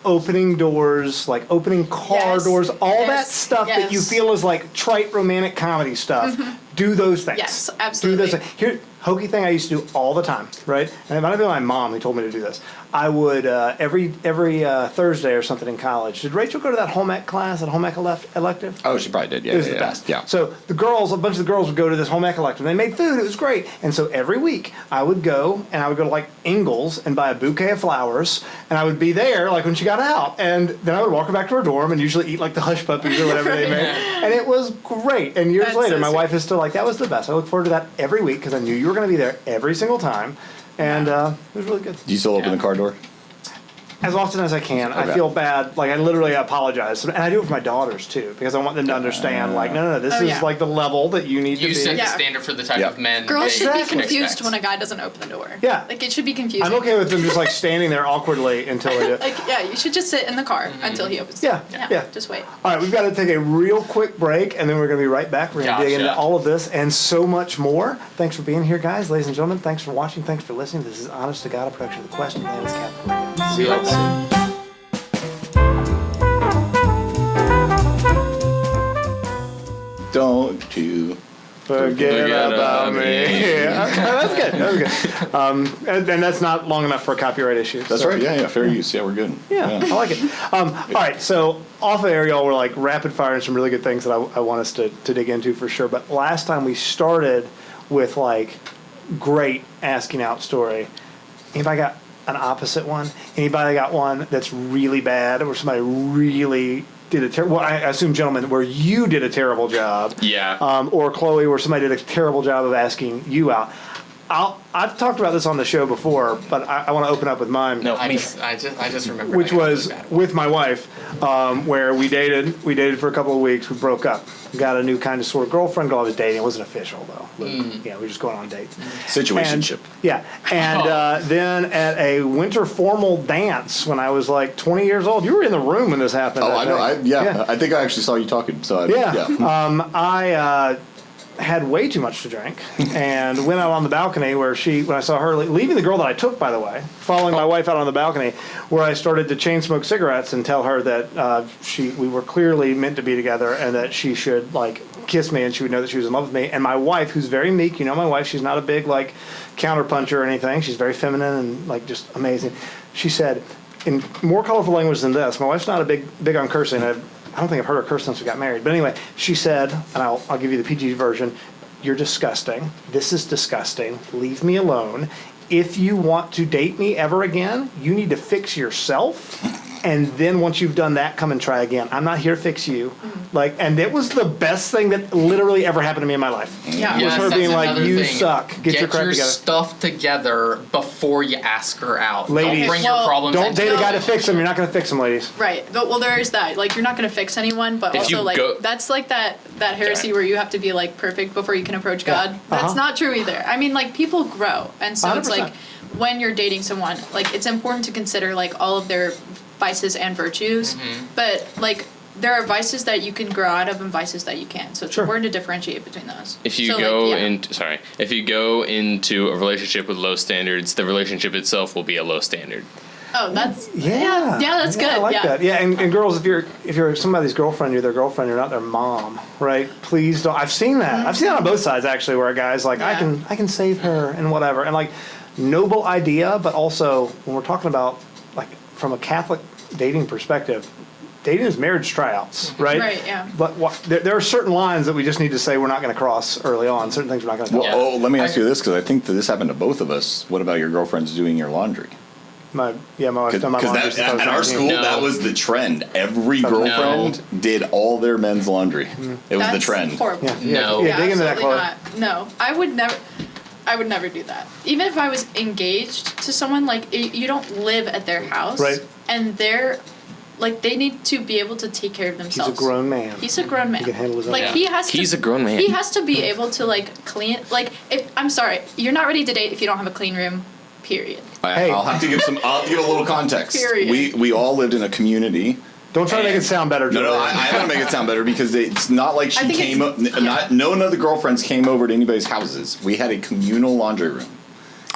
Opening doors, like opening car Yes. doors, all that Yes. stuff that you Yes. feel is like trite romantic comedy stuff. Do those things. Yes, Do absolutely. those things. Here, hokey thing I used to do all the time, right? And it might have been my mom who told me to do this. I would every Thursday or something in college. Did Rachel go to that home ec class, that home ec elective? Oh, she probably did. Yeah, It was yeah, the yeah. best. Yeah. So a bunch of the girls would go to this home ec elective. They made food. It was great. And so every week I would go to like Ingles and buy a bouquet of flowers. And I would be there like when she got out. And then I would walk her back to her dorm and usually eat like the hush puppies or whatever they made. And it was great. And years That's later, so my sweet. wife is still like, that was the best. I look forward to that every week because I knew you were going to be there every single time. And it was really good. Do you still open the car door? As often as I can. I Okay. feel bad. Like, I literally apologize. And I do it for my daughters, too, because I want them to understand, like, no, this Oh, is, yeah. like, the level that you need to You be. set Yeah. the standard for the type Yeah. of men Girls they should be Exactly. can confused expect. when a guy doesn't open the door. Yeah. Like, it should be confusing. I'm okay with them just, like, standing there awkwardly until they do it. Like, yeah, you should just sit in the car until he opens the Yeah, door. yeah. Just wait. All right, we've got to take a real quick break, and then we're going to be right back. We're going to dig into Gotcha. all of this and so much more. Thanks for being here, guys. Ladies and gentlemen, thanks for watching. Thanks for listening. This is Honest to God, a production of the Question Man. It's Captain Radio. See you all soon. Don't you? Forget about me. Yeah. That's good. That was good. And that's not long enough for a copyright issue. That's so- right. Yeah, fair use. Yeah, we're good. Yeah, I like it. All right, so off of air, y'all were like rapid firing some really good things that I want us to dig into for sure. But last time we started with like great asking out story. Anybody got an opposite one? Anybody got one that's really bad, or somebody really did a terrible? Well, I assume, gentlemen, where you did a terrible job. Yeah. Or Chloe, where somebody did a terrible job of asking you out. I've talked about this on the show before, but I want to open up with mine. No, I just remember. Which was with my wife, where we dated for a couple of weeks. We broke up. Got a new kind of sort of girlfriend. Girl I was dating. It wasn't official though. Yeah, we were just going on dates. situationship. And then at a winter formal dance when I was like 20 years old. You were in the room when this happened. Oh, I know. think. I think I actually saw you talking. So Yeah. I had way too much to drink and went out on the balcony when I saw her leaving the girl that I took, by the way, following my wife out on the balcony, where I started to chain smoke cigarettes and tell her that we were clearly meant to be together and that she should like kiss me and she would know that she was in love with me. And my wife, who's very meek, my wife, she's not a big like counterpuncher or anything. She's very feminine and like just amazing. She said, in more colorful language than this, my wife's not a big on cursing. I don't think I've heard her curse since we got married. But anyway, she said, and I'll give you the PG version, you're disgusting. This is disgusting. Leave me alone. If you want to date me ever again, you need to fix yourself. And then once you've done that, come and try again. I'm not here to fix you. And it was the best thing that literally ever happened to me in my life. Yeah. Was her that's being like, another you thing. suck. Get your crap together. stuff together before you ask her out. Ladies, don't bring well, your problems. Don't into date a it. guy to fix them. You're not going to fix them, ladies. Right, but well, there is that. Like, you're not gonna fix anyone, but If also you like go- that's like that heresy Sorry. where you have to be like perfect before you can approach God. That's Uh-huh. not true either. I mean, like people grow, and so it's 100%. like when you're dating someone, like it's important to consider like all of their vices and virtues, but like there are vices that you can grow out of and vices that you can't. So it's Sure. important to differentiate between those. If you So, go like, yeah. if you go into a relationship with low standards, the relationship itself will be a low standard. Oh, that's Yeah. yeah, that's good. I like yeah. that. Yeah, and girls, if you're somebody's girlfriend, you're their girlfriend, you're not their mom, right? Please don't. I've seen that. I've seen it on both sides actually, where a guy's like, I can save her and whatever, and like noble idea, but also when we're talking about like from a Catholic dating perspective, dating is marriage tryouts, right? Right, yeah. But there are certain lines that we just need to say we're not going to cross early on. Certain things we're not going to Well, do. let me ask you this, because I think that this happened to both of us. What about your girlfriends doing your laundry? My wife's done my Because laundry since I was at our 19. school, No. that was the trend. Every girlfriend did all their men's laundry. It was the That's trend. horrible. Yeah, No. yeah, dig into that, absolutely Chloe. not. No, I would never do that. Even if I was engaged to someone, like you don't live at their house, Right. And they're like they need to be able to take care of He's themselves. a grown man. He's a grown man. He can handle his own. Like Yeah. he has to. He's a grown man. He has to be able to like clean. Like if I'm sorry, you're not ready to date if you don't have a clean room. Period. Hey. I'll have to give I'll give a little context. Period. We all lived in a community. Don't try to make it sound better, No, Julie. I want to make it sound better because it's not like I she think came up. None of the girlfriends came over to anybody's houses. We had a communal laundry room,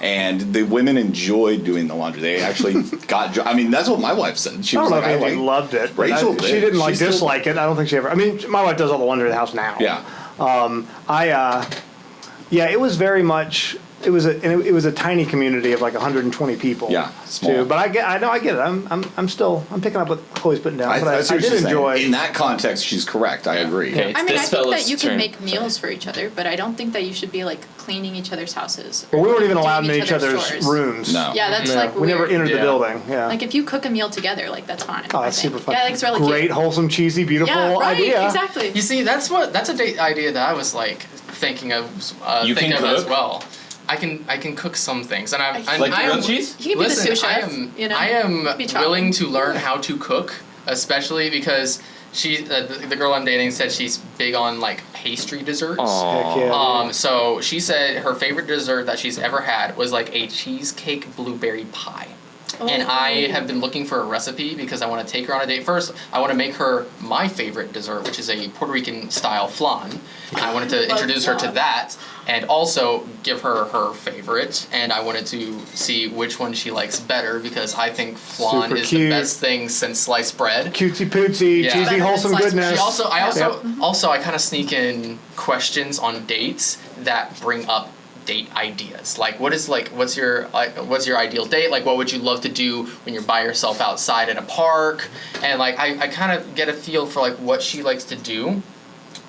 and the women enjoyed doing the laundry. They actually got. I mean, that's what my wife said. She I was don't know like, if Angie loved it. But Rachel she did. didn't like She still- dislike it. I don't think she ever. I mean, my wife does all the laundry in the house now. Yeah. Yeah, it was very much. It was a tiny community of like 120 people. Yeah, small. Too. But I get it. I'm still picking up what Chloe's putting down. But I see what did she's saying. enjoy. In that context, she's correct. I agree. Okay, I mean, I this think that fella's you can turn. make meals for each other, but I don't think that you should be like cleaning each other's houses. Well, we weren't even allowed in doing each other's chores. rooms. No. Yeah, that's Yeah, like we weird. never entered the Yeah. building. Yeah. Like if you cook a meal together, like that's fine. Oh, I that's think. super fun. Yeah, like it's really Great, cute. wholesome, cheesy, beautiful Yeah, right. idea. Exactly. You see, that's a date idea that I was like thinking of. You can as cook? well. I can cook some things, and I Like I grilled am, cheese? You can be the listen, sous chef, I am you know, I am be chopping. willing to learn how to cook, especially because the girl I'm dating said she's big on like pastry desserts. Aw. Heck yeah. So she said her favorite dessert that she's ever had was like a cheesecake blueberry pie. And I have been looking for a recipe because I want to take her on a date. First, I want to make her my favorite dessert, which is a Puerto Rican style flan. I wanted to Love introduce her to flan. that and also give her her favorite. And I wanted to see which one she likes better because I think flan Super is cute. the best thing since sliced bread. Cutesy pootsy, Yeah. cheesy, Better than wholesome sliced goodness. I kind of sneak in questions on dates that bring up date ideas. Like what's your ideal date? Like what would you love to do when you're by yourself outside in a park? And like I kind of get a feel for like what she likes to do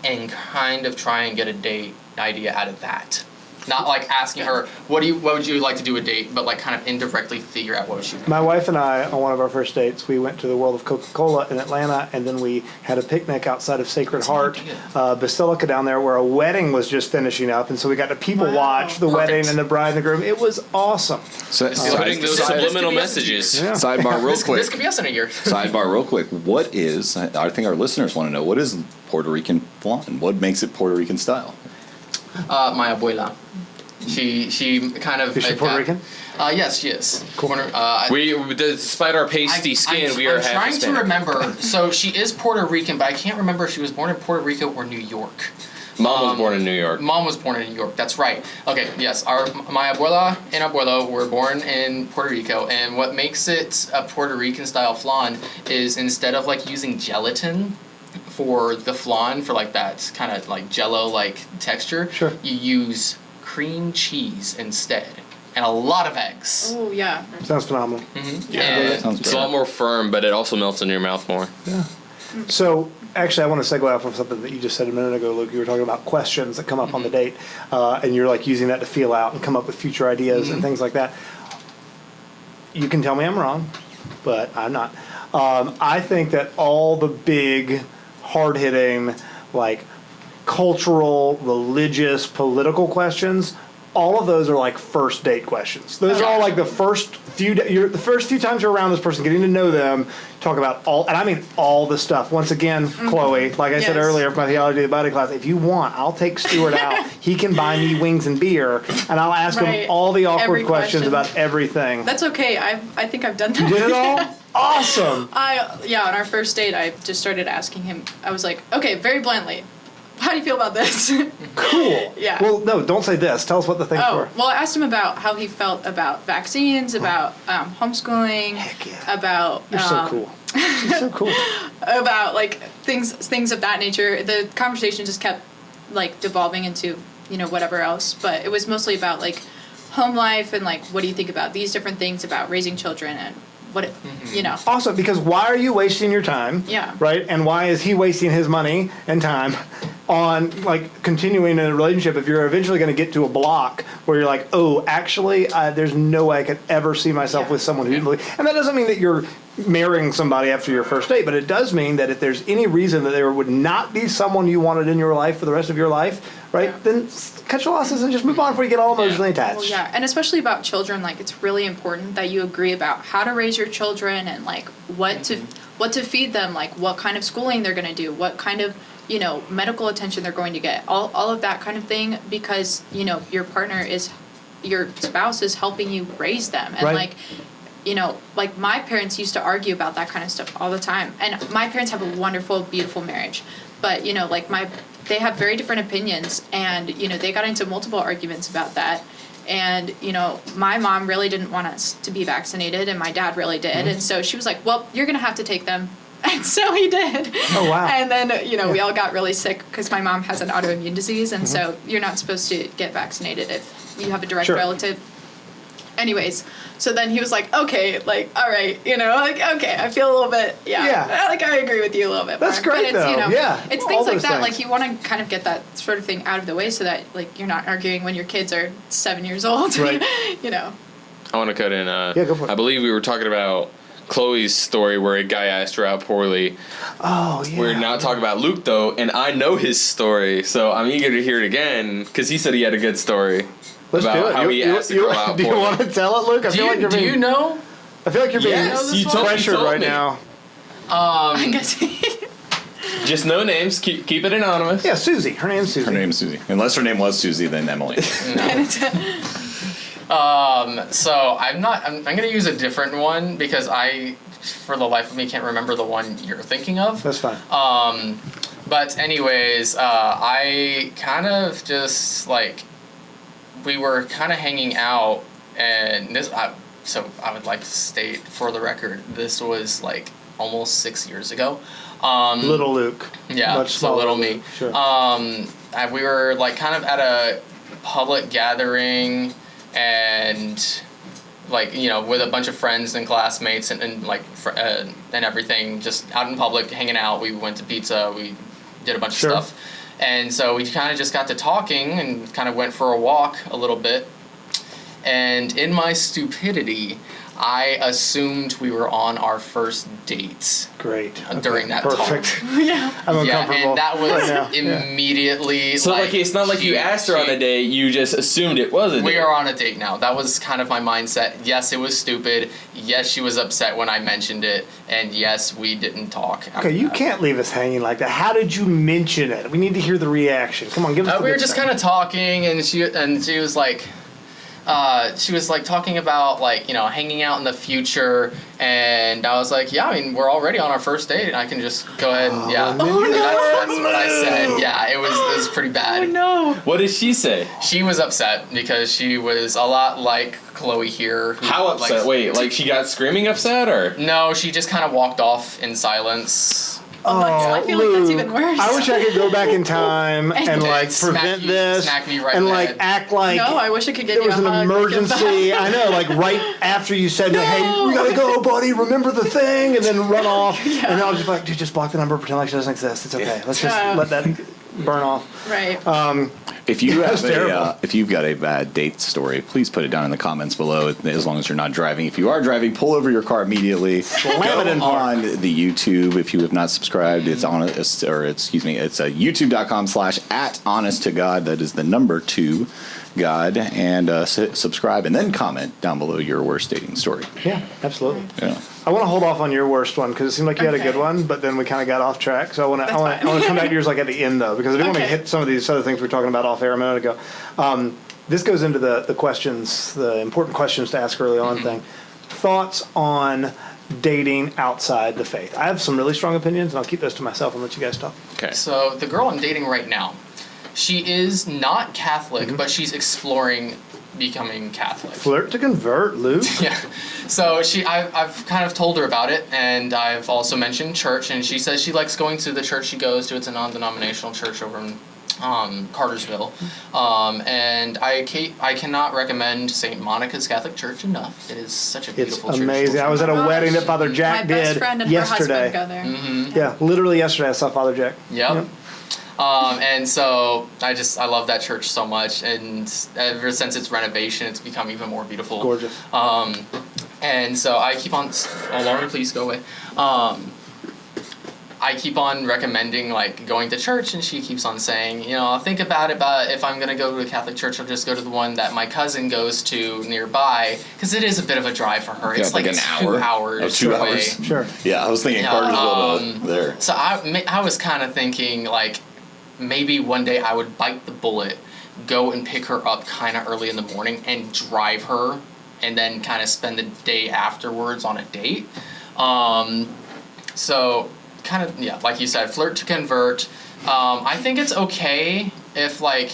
and kind of try and get a date idea out of that. Not like asking her what would you like to do a date, but like kind of indirectly figure out what she wants. My wife and I, on one of our first dates, we went to the World of Coca-Cola in Atlanta, and then we had a picnic outside of Sacred Heart Basilica down there, where a wedding was just finishing up, and so we got to people watch the Perfect. wedding and the bride and the groom. It was awesome. Putting those subliminal messages. Yeah. Sidebar, real This quick. could be us in a year. Sidebar, real quick. What is? I think our listeners want to know. What is Puerto Rican flan? What makes it Puerto Rican style? My abuela. She kind of. Is she Puerto Rican? Yes, she is. Cool. Despite our pasty skin, we are I'm half trying Hispanic. to remember. So she is Puerto Rican, but I can't remember if she was born in Puerto Rico or New York. Mom was born in New York. Mom was born in New York. That's right. Okay. Yes. My abuela and abuelo were born in Puerto Rico, and what makes it a Puerto Rican style flan is instead of like using gelatin for the flan for like that kind of like Jello like texture, Sure. you use cream cheese instead, and a lot of eggs. Oh yeah. Sounds phenomenal. Yeah, that sounds It's a lot more firm, but it also melts in your mouth more. So Actually, I want to segue off of something that you just said a minute ago, Luke. You were talking about questions that come up on the date, and you're like using that to feel out and come up with future ideas and things like that. You can tell me I'm wrong, but I'm not. I think that all the big, hard-hitting, like cultural, religious, political questions, all of those are like first date questions. Those are all like the first few times you're around this person, getting to know them, talk about all, and I mean all the stuff. Once again, Chloe, like I said earlier for my theology of the body class, if you want, I'll take Stuart out. He can buy me wings and beer, and I'll ask him all the awkward questions about everything. That's okay. I think I've done that. You did it all? Awesome. On our first date, I just started asking him. I was like, okay, very bluntly, how do you feel about this? Cool. Yeah. Well, no, don't say this. Tell us what the things were. Well, I asked him about how he felt about vaccines, about homeschooling, Heck yeah. about You're so cool. She's so cool. about like things of that nature. The conversation just kept like devolving into whatever else, but it was mostly about like home life and like what do you think about these different things about raising children and what Also, because why are you wasting your time? Yeah. Right? And why is he wasting his money and time on like continuing in a relationship if you're eventually going to get to a block where you're like, oh, actually, there's no way I could ever see myself with someone who, and that doesn't mean that you're marrying somebody after your first date, but it does mean that if there's any reason that there would not be someone you wanted in your life for the rest of your life, right, then cut your losses and just move on before you get all emotionally attached. Well, yeah, and especially about children, like it's really important that you agree about how to raise your children and like what to feed them, like what kind of schooling they're going to do, what kind of medical attention they're going to get, all of that kind of thing, because your spouse is helping you raise them, and like my parents used to argue about that kind of stuff all the time, and my parents have a wonderful, beautiful marriage, but they have very different opinions, and they got into multiple arguments about that. And my mom really didn't want us to be vaccinated, and my dad really did, and so she was like, well, you're gonna have to take them. And so he did. Oh, wow. And then we all got really sick because my mom has an autoimmune disease, and so you're not supposed to get vaccinated if you have a direct relative. Anyways, so then he was like, okay, like, all right, okay, I feel a little bit, like I agree with you a little bit more. That's great, but it's, it's things like that, like you want to kind of get that sort of thing out of the way so that, like, you're not arguing when your kids are 7 years old, right. I want to cut in, go for it. I believe we were talking about Chloe's story where a guy asked her out poorly. Oh, yeah. We're not talking about Luke, though, and I know his story, so I'm eager to hear it again, because he said he had a good story. Let's about do it. How he asked the girl out do you want to tell it, Luke? Do you know? I feel like you're being pressured right now. I guess. Just no names. Keep it anonymous. Yeah, Susie. Her name's Susie. Her name's Susie. Unless her name was Susie, then Emily. So I'm gonna use a different one because I, for the life of me, can't remember the one you're thinking of. That's fine. But anyways, I kind of just like, we were kind of hanging out, and so I would like to state for the record, this was like almost 6 years ago. Little Luke. Yeah, Much so little Luke. me. Sure. We were like kind of at a public gathering, and like with a bunch of friends and classmates and everything, just out in public hanging out. We went to pizza. We did a bunch of stuff. And so we kind of just got to talking and kind of went for a walk a little bit. And in my stupidity, I assumed we were on our first date. Great. During that Perfect. talk. I'm uncomfortable. Yeah, and that was right immediately. So like it's not like you asked her on a date, you just assumed it was a date. We are on a date now. That was kind of my mindset. Yes, it was stupid. Yes, she was upset when I mentioned it. And yes, we didn't talk. Okay, you can't leave us hanging like that. How did you mention it? We need to hear the reaction. Come on, give us the we were just kind of talking, and she was like, talking about like hanging out in the future, and I was like, yeah, I mean we're already on our first date, and I can just go ahead and that's what I said. Yeah, it was pretty bad. Oh no. What did she say? She was upset because she was a lot like Chloe here. How upset? Wait, like she got screaming upset, or? No, she just kind of walked off in silence. I feel like that's even worse. I wish I could go back in time and like prevent this smack me right and in the like head. act like No, I wish I could get there you was a an hug. emergency. I know, like right after you said, "Hey, we gotta go, buddy. Remember the thing," and then run off. And I was just like, "Dude, just block the number. Pretend like she doesn't exist. It's okay. Let's just let that burn off." Right. If you That's have terrible. if you've got a bad date story, please put it down in the comments below. As long as you're not driving. If you are driving, pull over your car immediately. Slam it in on the YouTube. If you have not subscribed, it's youtube.com/@honest2god. That is the number 2 God, and subscribe and then comment down below your worst dating story. Yeah, absolutely. Yeah. I want to hold off on your worst one because it seemed like you had a good Okay. one, but then we kind of got off track. So I want to That's fine. come back to yours like at the end though, because I do want to Okay. hit some of these other things we were talking about off air a minute ago. This goes into the questions, the important questions to ask early on thing. Thoughts on dating outside the faith? I have some really strong opinions, and I'll keep those to myself and let you guys talk. Okay. So the girl I'm dating right now, she is not Catholic, but she's exploring becoming Catholic. Flirt to convert, Luke. Yeah. So I've kind of told her about it, and I've also mentioned church, and she says she likes going to the church she goes to. It's a non-denominational church over in Cartersville, and I cannot recommend St. Monica's Catholic Church enough. It is such a It's beautiful church. amazing. I was at a wedding that Father Jack My best did friend and yesterday. her husband go there. Yeah, literally yesterday I saw Father Jack. Yep. And so I love that church so much, and ever since its renovation, it's become even more beautiful. Gorgeous. And so I keep on, Lauren, please go away. I keep on recommending like going to church, and she keeps on saying, I'll think about it, but if I'm gonna go to a Catholic church, I'll just go to the one that my cousin goes to nearby, because it is a bit of a drive for her. It's like like an 2 hour? hours Oh, 2 away. hours? Sure. Yeah, I was thinking Yeah, Cartersville to there. So I was kind of thinking like maybe one day I would bite the bullet, go and pick her up kind of early in the morning and drive her, and then kind of spend the day afterwards on a date. So kind of, yeah, like you said, flirt to convert. I think it's okay if like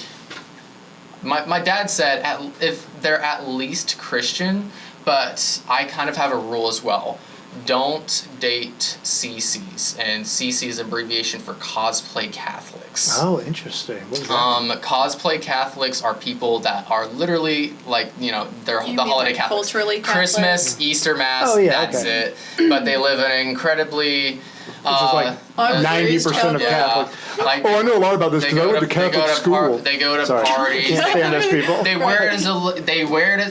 my dad said if they're at least Christian, but I kind of have a rule as well. Don't date CCs, and CC is abbreviation for cosplay Catholics. Oh, interesting. What is that? Cosplay Catholics are people that are literally like, they're You the mean, holiday like, Catholics. culturally Catholic? Christmas, Easter Mass, Oh, yeah, that's okay. it. But they live in an incredibly Which is like I'm 90% of raised Catholic. like, Oh, I know a lot about this they because I go went to Catholic school. They go to Sorry. parties. Can't stand those people. They wear it as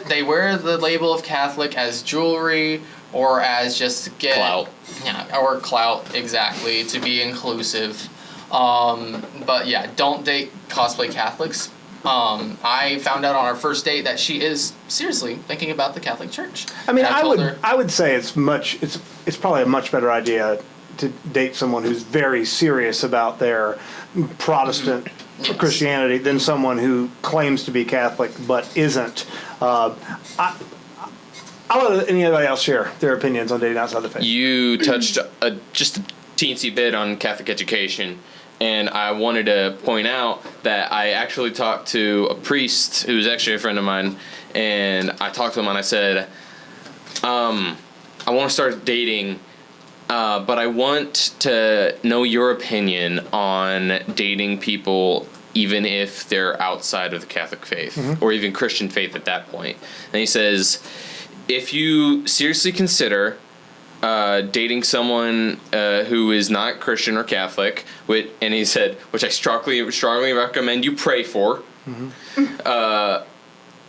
they wear the label of Catholic as jewelry or as just to get Clout. Yeah, or clout, exactly, to be inclusive. But yeah, don't date cosplay Catholics. I found out on our first date that she is seriously thinking about the Catholic Church. I mean, And told her, I would say it's probably a much better idea to date someone who's very serious about their Protestant Yes. Christianity than someone who claims to be Catholic but isn't. I'll let anybody else share their opinions on dating outside the faith. You touched just a teensy bit on Catholic education, and I wanted to point out that I actually talked to a priest who's actually a friend of mine, and I talked to him and I said, I want to start dating, but I want to know your opinion on dating people even if they're outside of the Catholic faith, or even Christian faith at that point. And he says, if you seriously consider dating someone who is not Christian or Catholic, and he said, which I strongly recommend you pray for,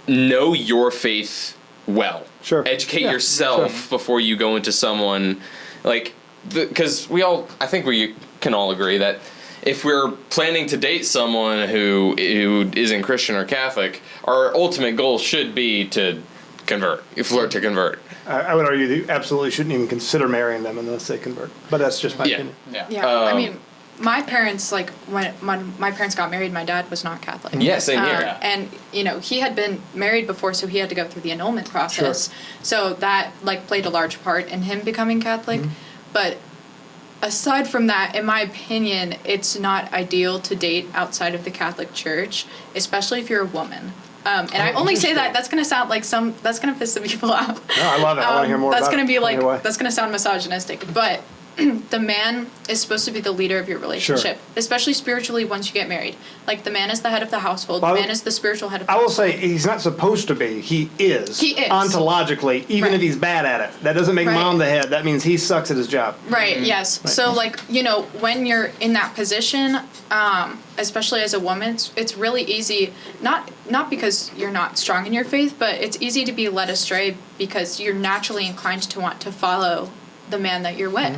know your faith well. Sure. Educate Yeah, yourself sure. before you go into someone, because I think we can all agree that if we're planning to date someone who isn't Christian or Catholic, our ultimate goal should be to flirt to convert. I would argue that you absolutely shouldn't even consider marrying them unless they convert. But that's just my Yeah. opinion. yeah. Yeah, I mean, my parents, like, when my parents got married, my dad was not Catholic. Yeah, same here. And, he had been married before, so he had to go through the annulment process. So that, like, played a large part in him becoming Catholic. But aside from that, in my opinion, it's not ideal to date outside of the Catholic Church, especially if you're a woman. And I only say that, that's going to sound like that's going to piss some people off. No, I love it. I want to hear more That's about going to it. be like, Anyway. that's going to sound misogynistic. But the man is supposed to be the leader of your relationship, especially spiritually once you get married. Like, the man is the head of the household. Well, the man is the spiritual head of the I will household. say he's not supposed to be. He is. He is. Ontologically, even Right. if he's bad at it. That doesn't make Right. mom the head. That means he sucks at his job. Right, yes. So, like, you know, when you're in that position, especially as a woman, it's really easy, not because you're not strong in your faith, but it's easy to be led astray because you're naturally inclined to want to follow the man that you're with.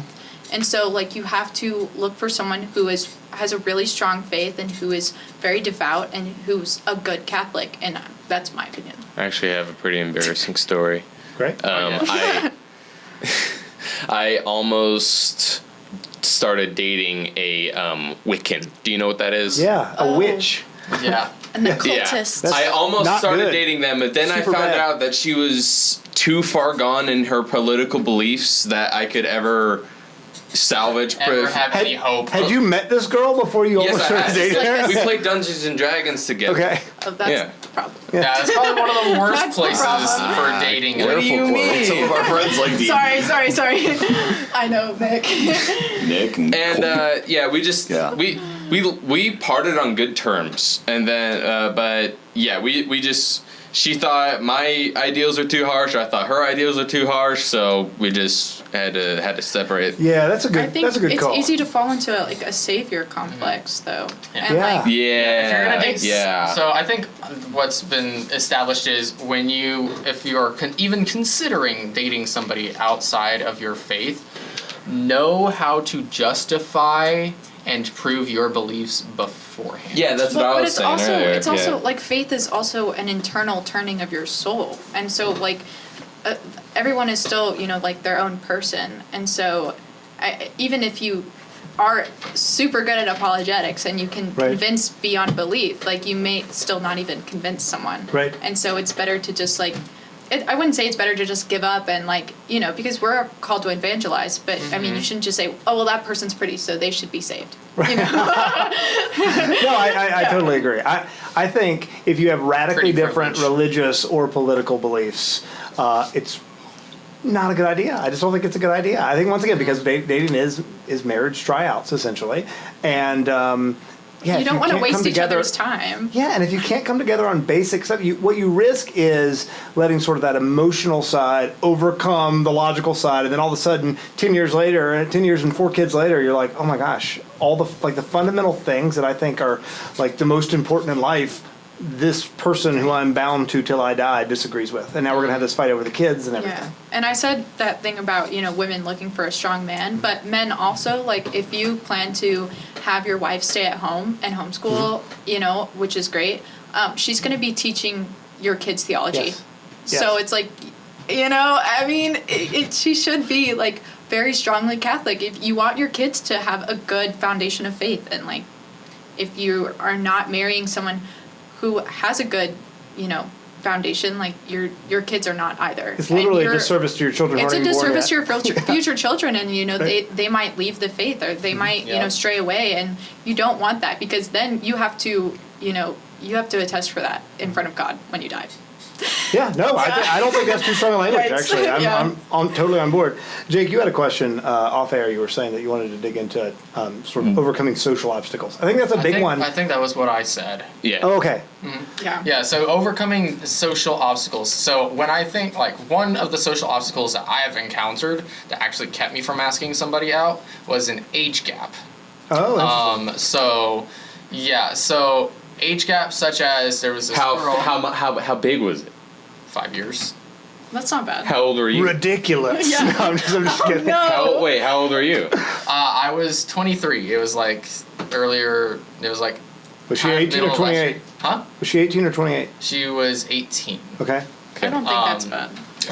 And so, like, you have to look for someone who has a really strong faith and who is very devout and who's a good Catholic, and that's my opinion. I actually have a pretty embarrassing story. Great. I almost started dating a Wiccan. Do you know what that is? Yeah, a witch. Yeah. And the Yeah, cultists. That's I almost not started good. dating them, but then Super I found bad. out that she was too far gone in her political beliefs that I could ever salvage. Ever have any hope. Had you met this girl before you Yes, almost I started had. dating her? We played Dungeons and Dragons together. Okay. Oh, that's Yeah. the problem. Yeah, it's probably one of the worst That's the places problem. for dating. What do you mean? Some of our friends like D&D. Sorry. I know, Nick. Nick and And yeah, we just Yeah. we parted on good terms, and then but yeah, we just, she thought my ideals are too harsh, I thought her ideals are too harsh, so we just had to separate. Yeah, that's a I good. think That's a good it's call. easy to fall into like a savior complex, though. Yeah. And Yeah. like, If you're Yeah, gonna date, yeah. So I think what's been established is if you're even considering dating somebody outside of your faith, know how to justify and prove your beliefs beforehand. Yeah, that's what I but was it's saying also earlier. it's also yeah. like faith is also an internal turning of your soul, and so like everyone is still like their own person, and so even if you are super good at apologetics and you can Right. convince beyond belief, like you may still not even convince someone. Right. And so it's better to just like. I wouldn't say it's better to just give up and because we're called to evangelize, but I mean, you shouldn't just say, oh, well, that person's pretty, so they should be saved. You know? No, I totally agree. I think if you have radically Pretty different privileged. religious or political beliefs, it's not a good idea. I just don't think it's a good idea. I think once again, because dating is marriage tryouts essentially, and yeah, You if don't want to can't come waste each together- other's time. Yeah, and if you can't come together on basic stuff, what you risk is letting sort of that emotional side overcome the logical side, and then all of a sudden, 10 years later, 10 years and 4 kids later, you're like, oh my gosh, all the fundamental things that I think are like the most important in life, this person who I'm bound to till I die disagrees with, and now we're gonna have this fight over the kids and everything. Yeah, and I said that thing about women looking for a strong man, but men also, like, if you plan to have your wife stay at home and homeschool, which is great, she's going to be teaching your kids theology. Yes. So Yes. it's like, I mean, she should be like very strongly Catholic if you want your kids to have a good foundation of faith, and like if you are not marrying someone who has a good foundation, like your kids are not either. It's literally a And disservice to your children. who it's a aren't even born disservice to yet. your future children, and Right. they might leave the faith, or they might Yeah. stray away, and you don't want that, because then you have to attest for that in front of God when you die. Yeah, no, I don't think that's too strong a language, Right. actually. Yeah. I'm totally on board. Jake, you had a question off air. You were saying that you wanted to dig into sort of overcoming social obstacles. I think that's a big one. I think that was what I said. Yeah. Oh, okay. Yeah. Yeah, so overcoming social obstacles. So when I think, like, one of the social obstacles that I have encountered that actually kept me from asking somebody out was an age gap. Oh, interesting. So age gap, such as there was this girl, How big was it? 5 years. That's not bad. How old were you? Ridiculous. Yeah. No, I'm just kidding. No. How old are you? I was 23. It was like earlier. It was like. Was she kind of 18 or middle of last 28? year. Huh? Was she 18 or 28? She was 18. Okay. I don't think that's Um, bad.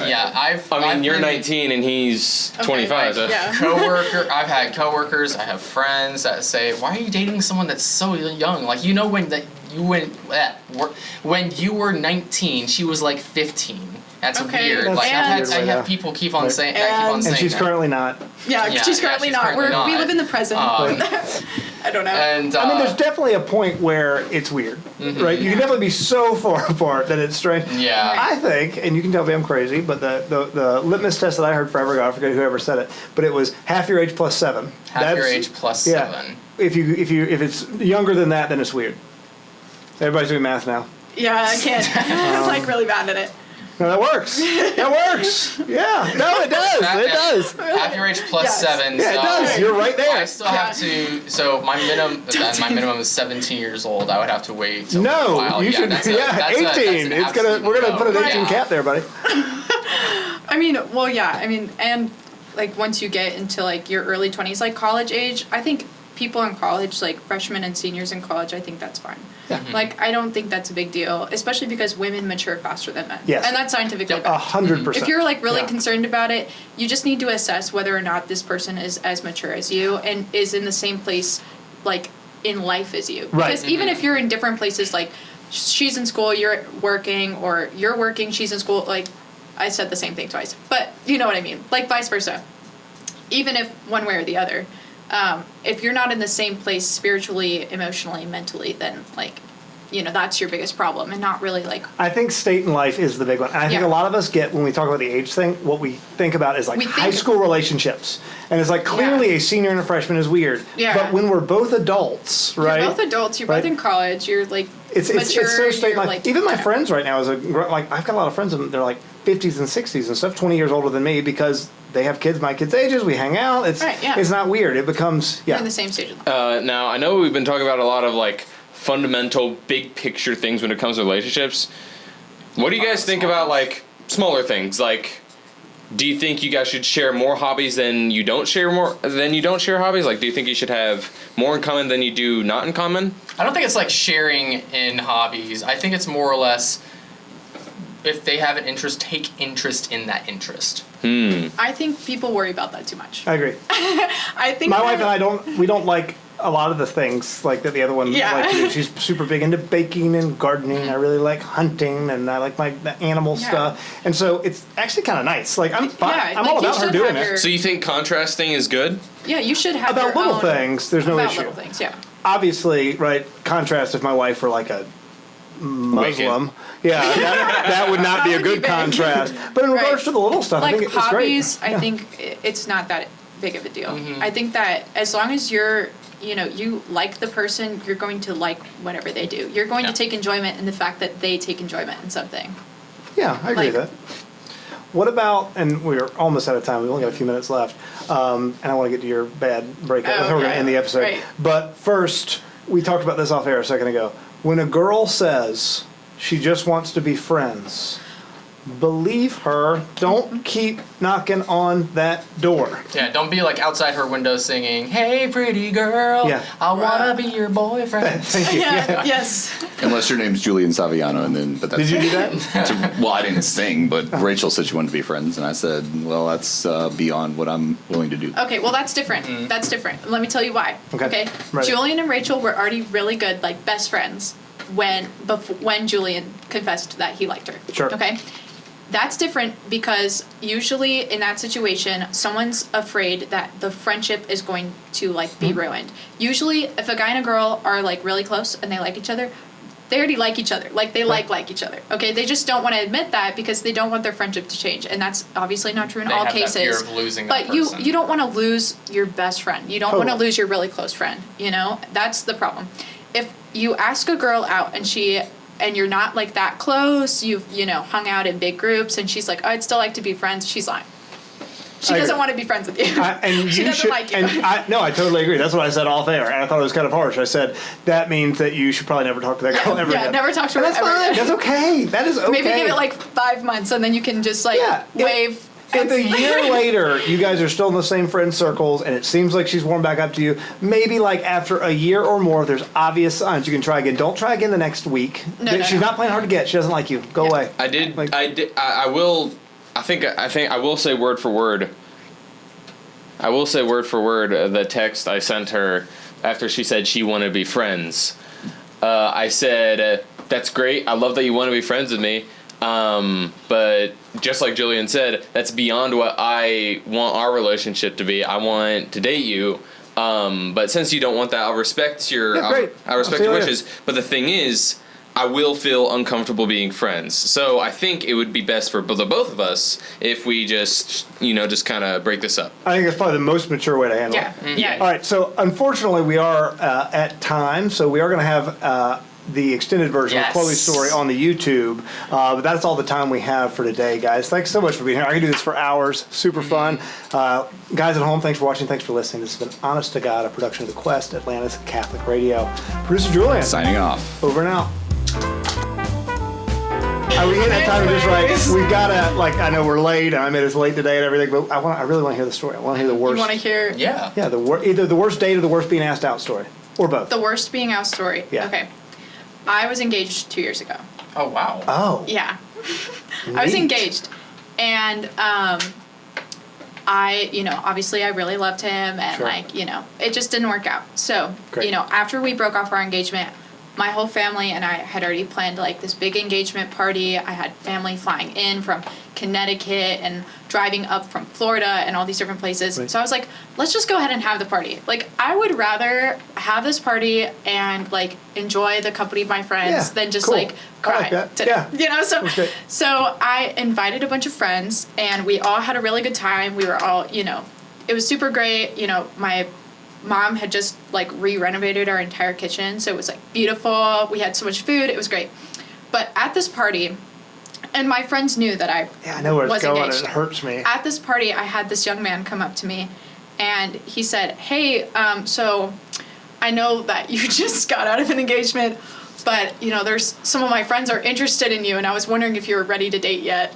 Yeah, I mean, you're been- 19 and he's Okay, 25. so- yeah. I've had coworkers, I have friends that say, "Why are you dating someone that's so young?" Like, when you were 19, she was like 15. That's Okay. weird. That's Like weird I way have to- people keep on Right. saying that. And she's currently not. Yeah, she's currently not. We not. live in the present. I don't know. And I mean, there's definitely a point where it's weird, right? You can definitely be so far apart that it's strange. Yeah. I think, and you can tell me I'm crazy, but the litmus test that I heard forever ago, I forget whoever said it, but it was half your age plus 7. half your age plus 7. If it's younger than that, then it's weird. Everybody's doing math now. Yeah, I can't. I'm like really bad at it. No, that works. That works. Yeah. No, it does. It does. Half your age plus Yes. 7. Yeah, it so does. You're right there. I still have to. So my minimum is 17 years old. I would have to wait. Till a No, while. you should. That's 18. an It's gonna. We're gonna absolute put an no. 18 cap there, buddy. I mean, well, yeah. I mean, and like once you get into like your early 20s, like college age, I think people in college, like freshmen and seniors in college, I think that's fine. Yeah. Like, I don't think that's a big deal, especially because women mature faster than men. Yes. And that's scientifically Yep. backed. 100%. If you're like really Yeah. concerned about it, you just need to assess whether or not this person is as mature as you and is in the same place, like in life as you. Right. Because even if you're in different places, like she's in school, you're working, or you're working, she's in school, like I said the same thing twice, but you know what I mean, like vice versa. Even if one way or the other, if you're not in the same place spiritually, emotionally, mentally, then like, you know, that's your biggest problem, and not really like. I think state in life is the big one. And I think Yeah. a lot of us get, when we talk about the age thing, what we think about is like We think high of- school relationships. And it's like clearly Yeah. a senior and a freshman is weird. Yeah. But when we're both adults, right? You're both adults. You're Right. both in college. You're like It's mature. so state you're, like, like even my yeah. friends right now like I've got a lot of friends and they're like 50s and 60s and stuff, 20 years older than me because they have kids my kids' ages, we hang out. It's Right, yeah. it's not weird. It becomes You're in the same stage of life. Now, I know we've been talking about a lot of like fundamental, big picture things when it comes to relationships. What do you guys think about like smaller things? Like, do you think you guys should share more hobbies than you don't share hobbies? Like, do you think you should have more in common than you do not in common? I don't think it's like sharing in hobbies. I think it's more or less if they have an interest, take interest in that interest. I think people worry about that too much. I agree. I think My wife and I don't like a lot of the things like that the other one Yeah. like to do. She's super big into baking and gardening. I really like hunting and I like the animal Yeah. stuff. And so it's actually kind of nice. Like I'm fine. Yeah, I'm like, all you about her should doing have it. your- So you think contrasting is good? Yeah, you should have About your little own- things, there's no about issue. Little things, yeah. Obviously, right, contrast if my wife were like a Muslim. Yeah, that would not be a That would good be big. contrast. But in regards Right. to the little stuff, I Like think it's great. hobbies, I Yeah. think it's not that big of a deal. I think that as long as you're, you know, you like the person, you're going to like whatever they do. You're going Yeah. to take enjoyment in the fact that they take enjoyment in something. Yeah, I agree Like- with that. What about, and we're almost out of time, we've only got a few minutes left, and I want to get to your bad breakup. That's how we're going to Okay. end the episode. Right. But first, we talked about this off air a second ago. When a girl says she just wants to be friends, believe her. Don't keep knocking on that door. Yeah, don't be like outside her window singing, "Hey, pretty girl, Yeah. I wanna be your boyfriend." Thank you. Yeah, yes. Unless your name's Julian Saviano, and then but that's Did you do that? well, I didn't sing, but Rachel said she wanted to be friends, and I said, well, that's beyond what I'm willing to do. Okay, well that's different. That's different. Let me tell you why. Okay. Right. Julian and Rachel were already really good, like best friends, when Julian confessed that he liked her. Sure. Okay. That's different because usually in that situation, someone's afraid that the friendship is going to like be ruined. Usually, if a guy and a girl are like really close and they like each other, they already like each other. Like they like each other. Okay, they just don't want to admit that because they don't want their friendship to change, and that's obviously not true in They all have that cases. fear of losing that but person. you don't want to lose your best friend. You don't want to Totally. lose your really close friend. You know, that's the problem. If you ask a girl out and you're not like that close, you've hung out in big groups, and she's like, oh, I'd still like to be friends. She's lying. She I doesn't agree. want to be friends with you. And she you doesn't should, like you. and I totally agree. That's what I said off air, and I thought it was kind of harsh. I said that means that you should probably never talk to that girl ever yeah, again. never talk to her And that's ever fine. again. That's okay. That is okay. Maybe give it like 5 months, and then you can just like Yeah, wave. If a year later you guys are still in the same friend circles and it seems like she's warmed back up to you, maybe like after a year or more, there's obvious signs you can try again. Don't try again the next week. No, She's not playing hard to get. She doesn't like you. Go Yeah. away. I will say word for word. I will say word for word the text I sent her after she said she wanted to be friends. I said, that's great. I love that you want to be friends with me. But just like Julian said, that's beyond what I want our relationship to be. I want to date you. But since you don't want that, I'll respect your I respect your wishes. But the thing is, I will feel uncomfortable being friends. So I think it would be best for the both of us if we just kind of break this up. I think that's probably the most mature way to handle it. Yeah. All right, so unfortunately we are at time, so we are going to have the extended version of Chloe's story on the YouTube, but that's all the time we have for today, guys. Thanks so much for being here. I can do this for hours. Super fun. Guys at home, thanks for watching. Thanks for listening. This has been Honest to God, a production of The Quest, Atlanta's Catholic Radio. Producer Julian. Signing off. Over and out. Are we hitting that time of just we gotta, I know we're late, and I made us late today and everything, but I really want to hear the story. I want to hear the worst. You want to hear? Yeah. Yeah, either the worst date or the worst being asked out story. Or both. The worst being out story. Yeah. Okay. I was engaged 2 years ago. Oh, wow. Oh. Yeah. I was engaged. And obviously I really loved him, and it just didn't work out. So, Great. After we broke off our engagement, my whole family and I had already planned this big engagement party. I had family flying in from Connecticut and driving up from Florida and all these different places. Right. So I was like, let's just go ahead and have the party. I would rather have this party and enjoy the company of my friends than just cool. cry. I like that. today. Okay. So I invited a bunch of friends and we all had a really good time. We were all, it was super great. My mom had just re-renovated our entire kitchen, so it was beautiful. We had so much food. It was great. But at this party, and my friends knew that I know where it's was going, engaged. and it hurts me. At this party, I had this young man come up to me, and he said, "Hey, so I know that you just got out of an engagement, but there's some of my friends are interested in you, and I was wondering if you were ready to date yet."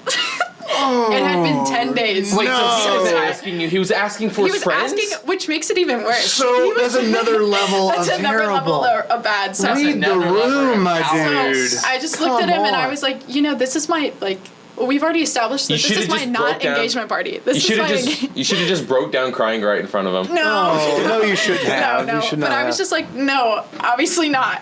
It had been 10 days. Wait, so he was asking for his friends? Which makes it even worse. So that's another level of That's another terrible. level of bad. So Read the room, my dude. I just looked at him and I was like, this is my, we've already established that this is my not engagement party. You should have just broke down crying right in front of him. No, you shouldn't have. No. You should not But I was just like, no, obviously not.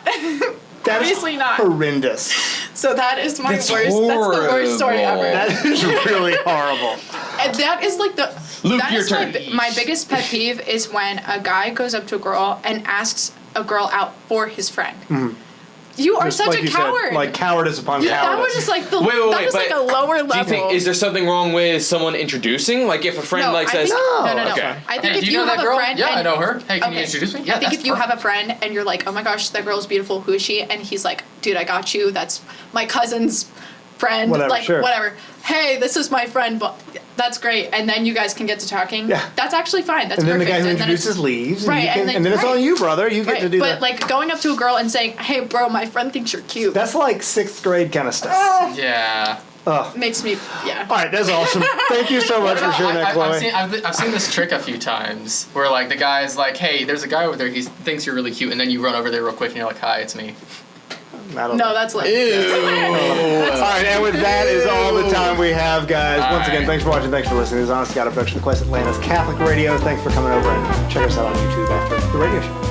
That's obviously not. Horrendous. So that is my That's worst. horrible. That's the worst story ever. That is really horrible. And that is Luke, that your is turn. my biggest pet peeve is when a guy goes up to a girl and asks a girl out for his friend. Mm-hmm. You are Just such like a you coward. Said, cowardice upon That cowardice. was just Wait, that was but a lower level. Do you think, is there something wrong with someone introducing? If a friend I says, think, no. Okay. I think Hey, if do you know have that a girl? friend, Yeah, and, I know her. Hey, can you introduce me? Yeah, I think that's if you have a perfect. friend and you're like, oh my gosh, that girl's beautiful. Who is she? And he's like, dude, I got you. That's my cousin's friend. Whatever, sure. Whatever. Hey, this is my friend. But that's great. And then you guys can get to talking. Yeah. That's actually fine. That's and then perfect. the guy who And then introduces leaves. Right, And then it's on you, brother. You get to do but that. going up to a girl and saying, hey, bro, my friend thinks you're cute. That's like 6th grade kind of stuff. Yeah. Makes me, yeah. All right, that's awesome. Thank you so much for sharing that, Chloe. I've seen this trick a few times where the guy's like, hey, there's a guy over there, he thinks you're really cute, and then you run over there real quick and you're like, hi, it's me. I don't No, know. that's like. All right, and with that is all the time we have, guys. All Once again, right. thanks for watching. Thanks for listening. This is Honest to God, a production of the Quest Atlanta's Catholic Radio. Thanks for coming over and check us out on YouTube after the radio show.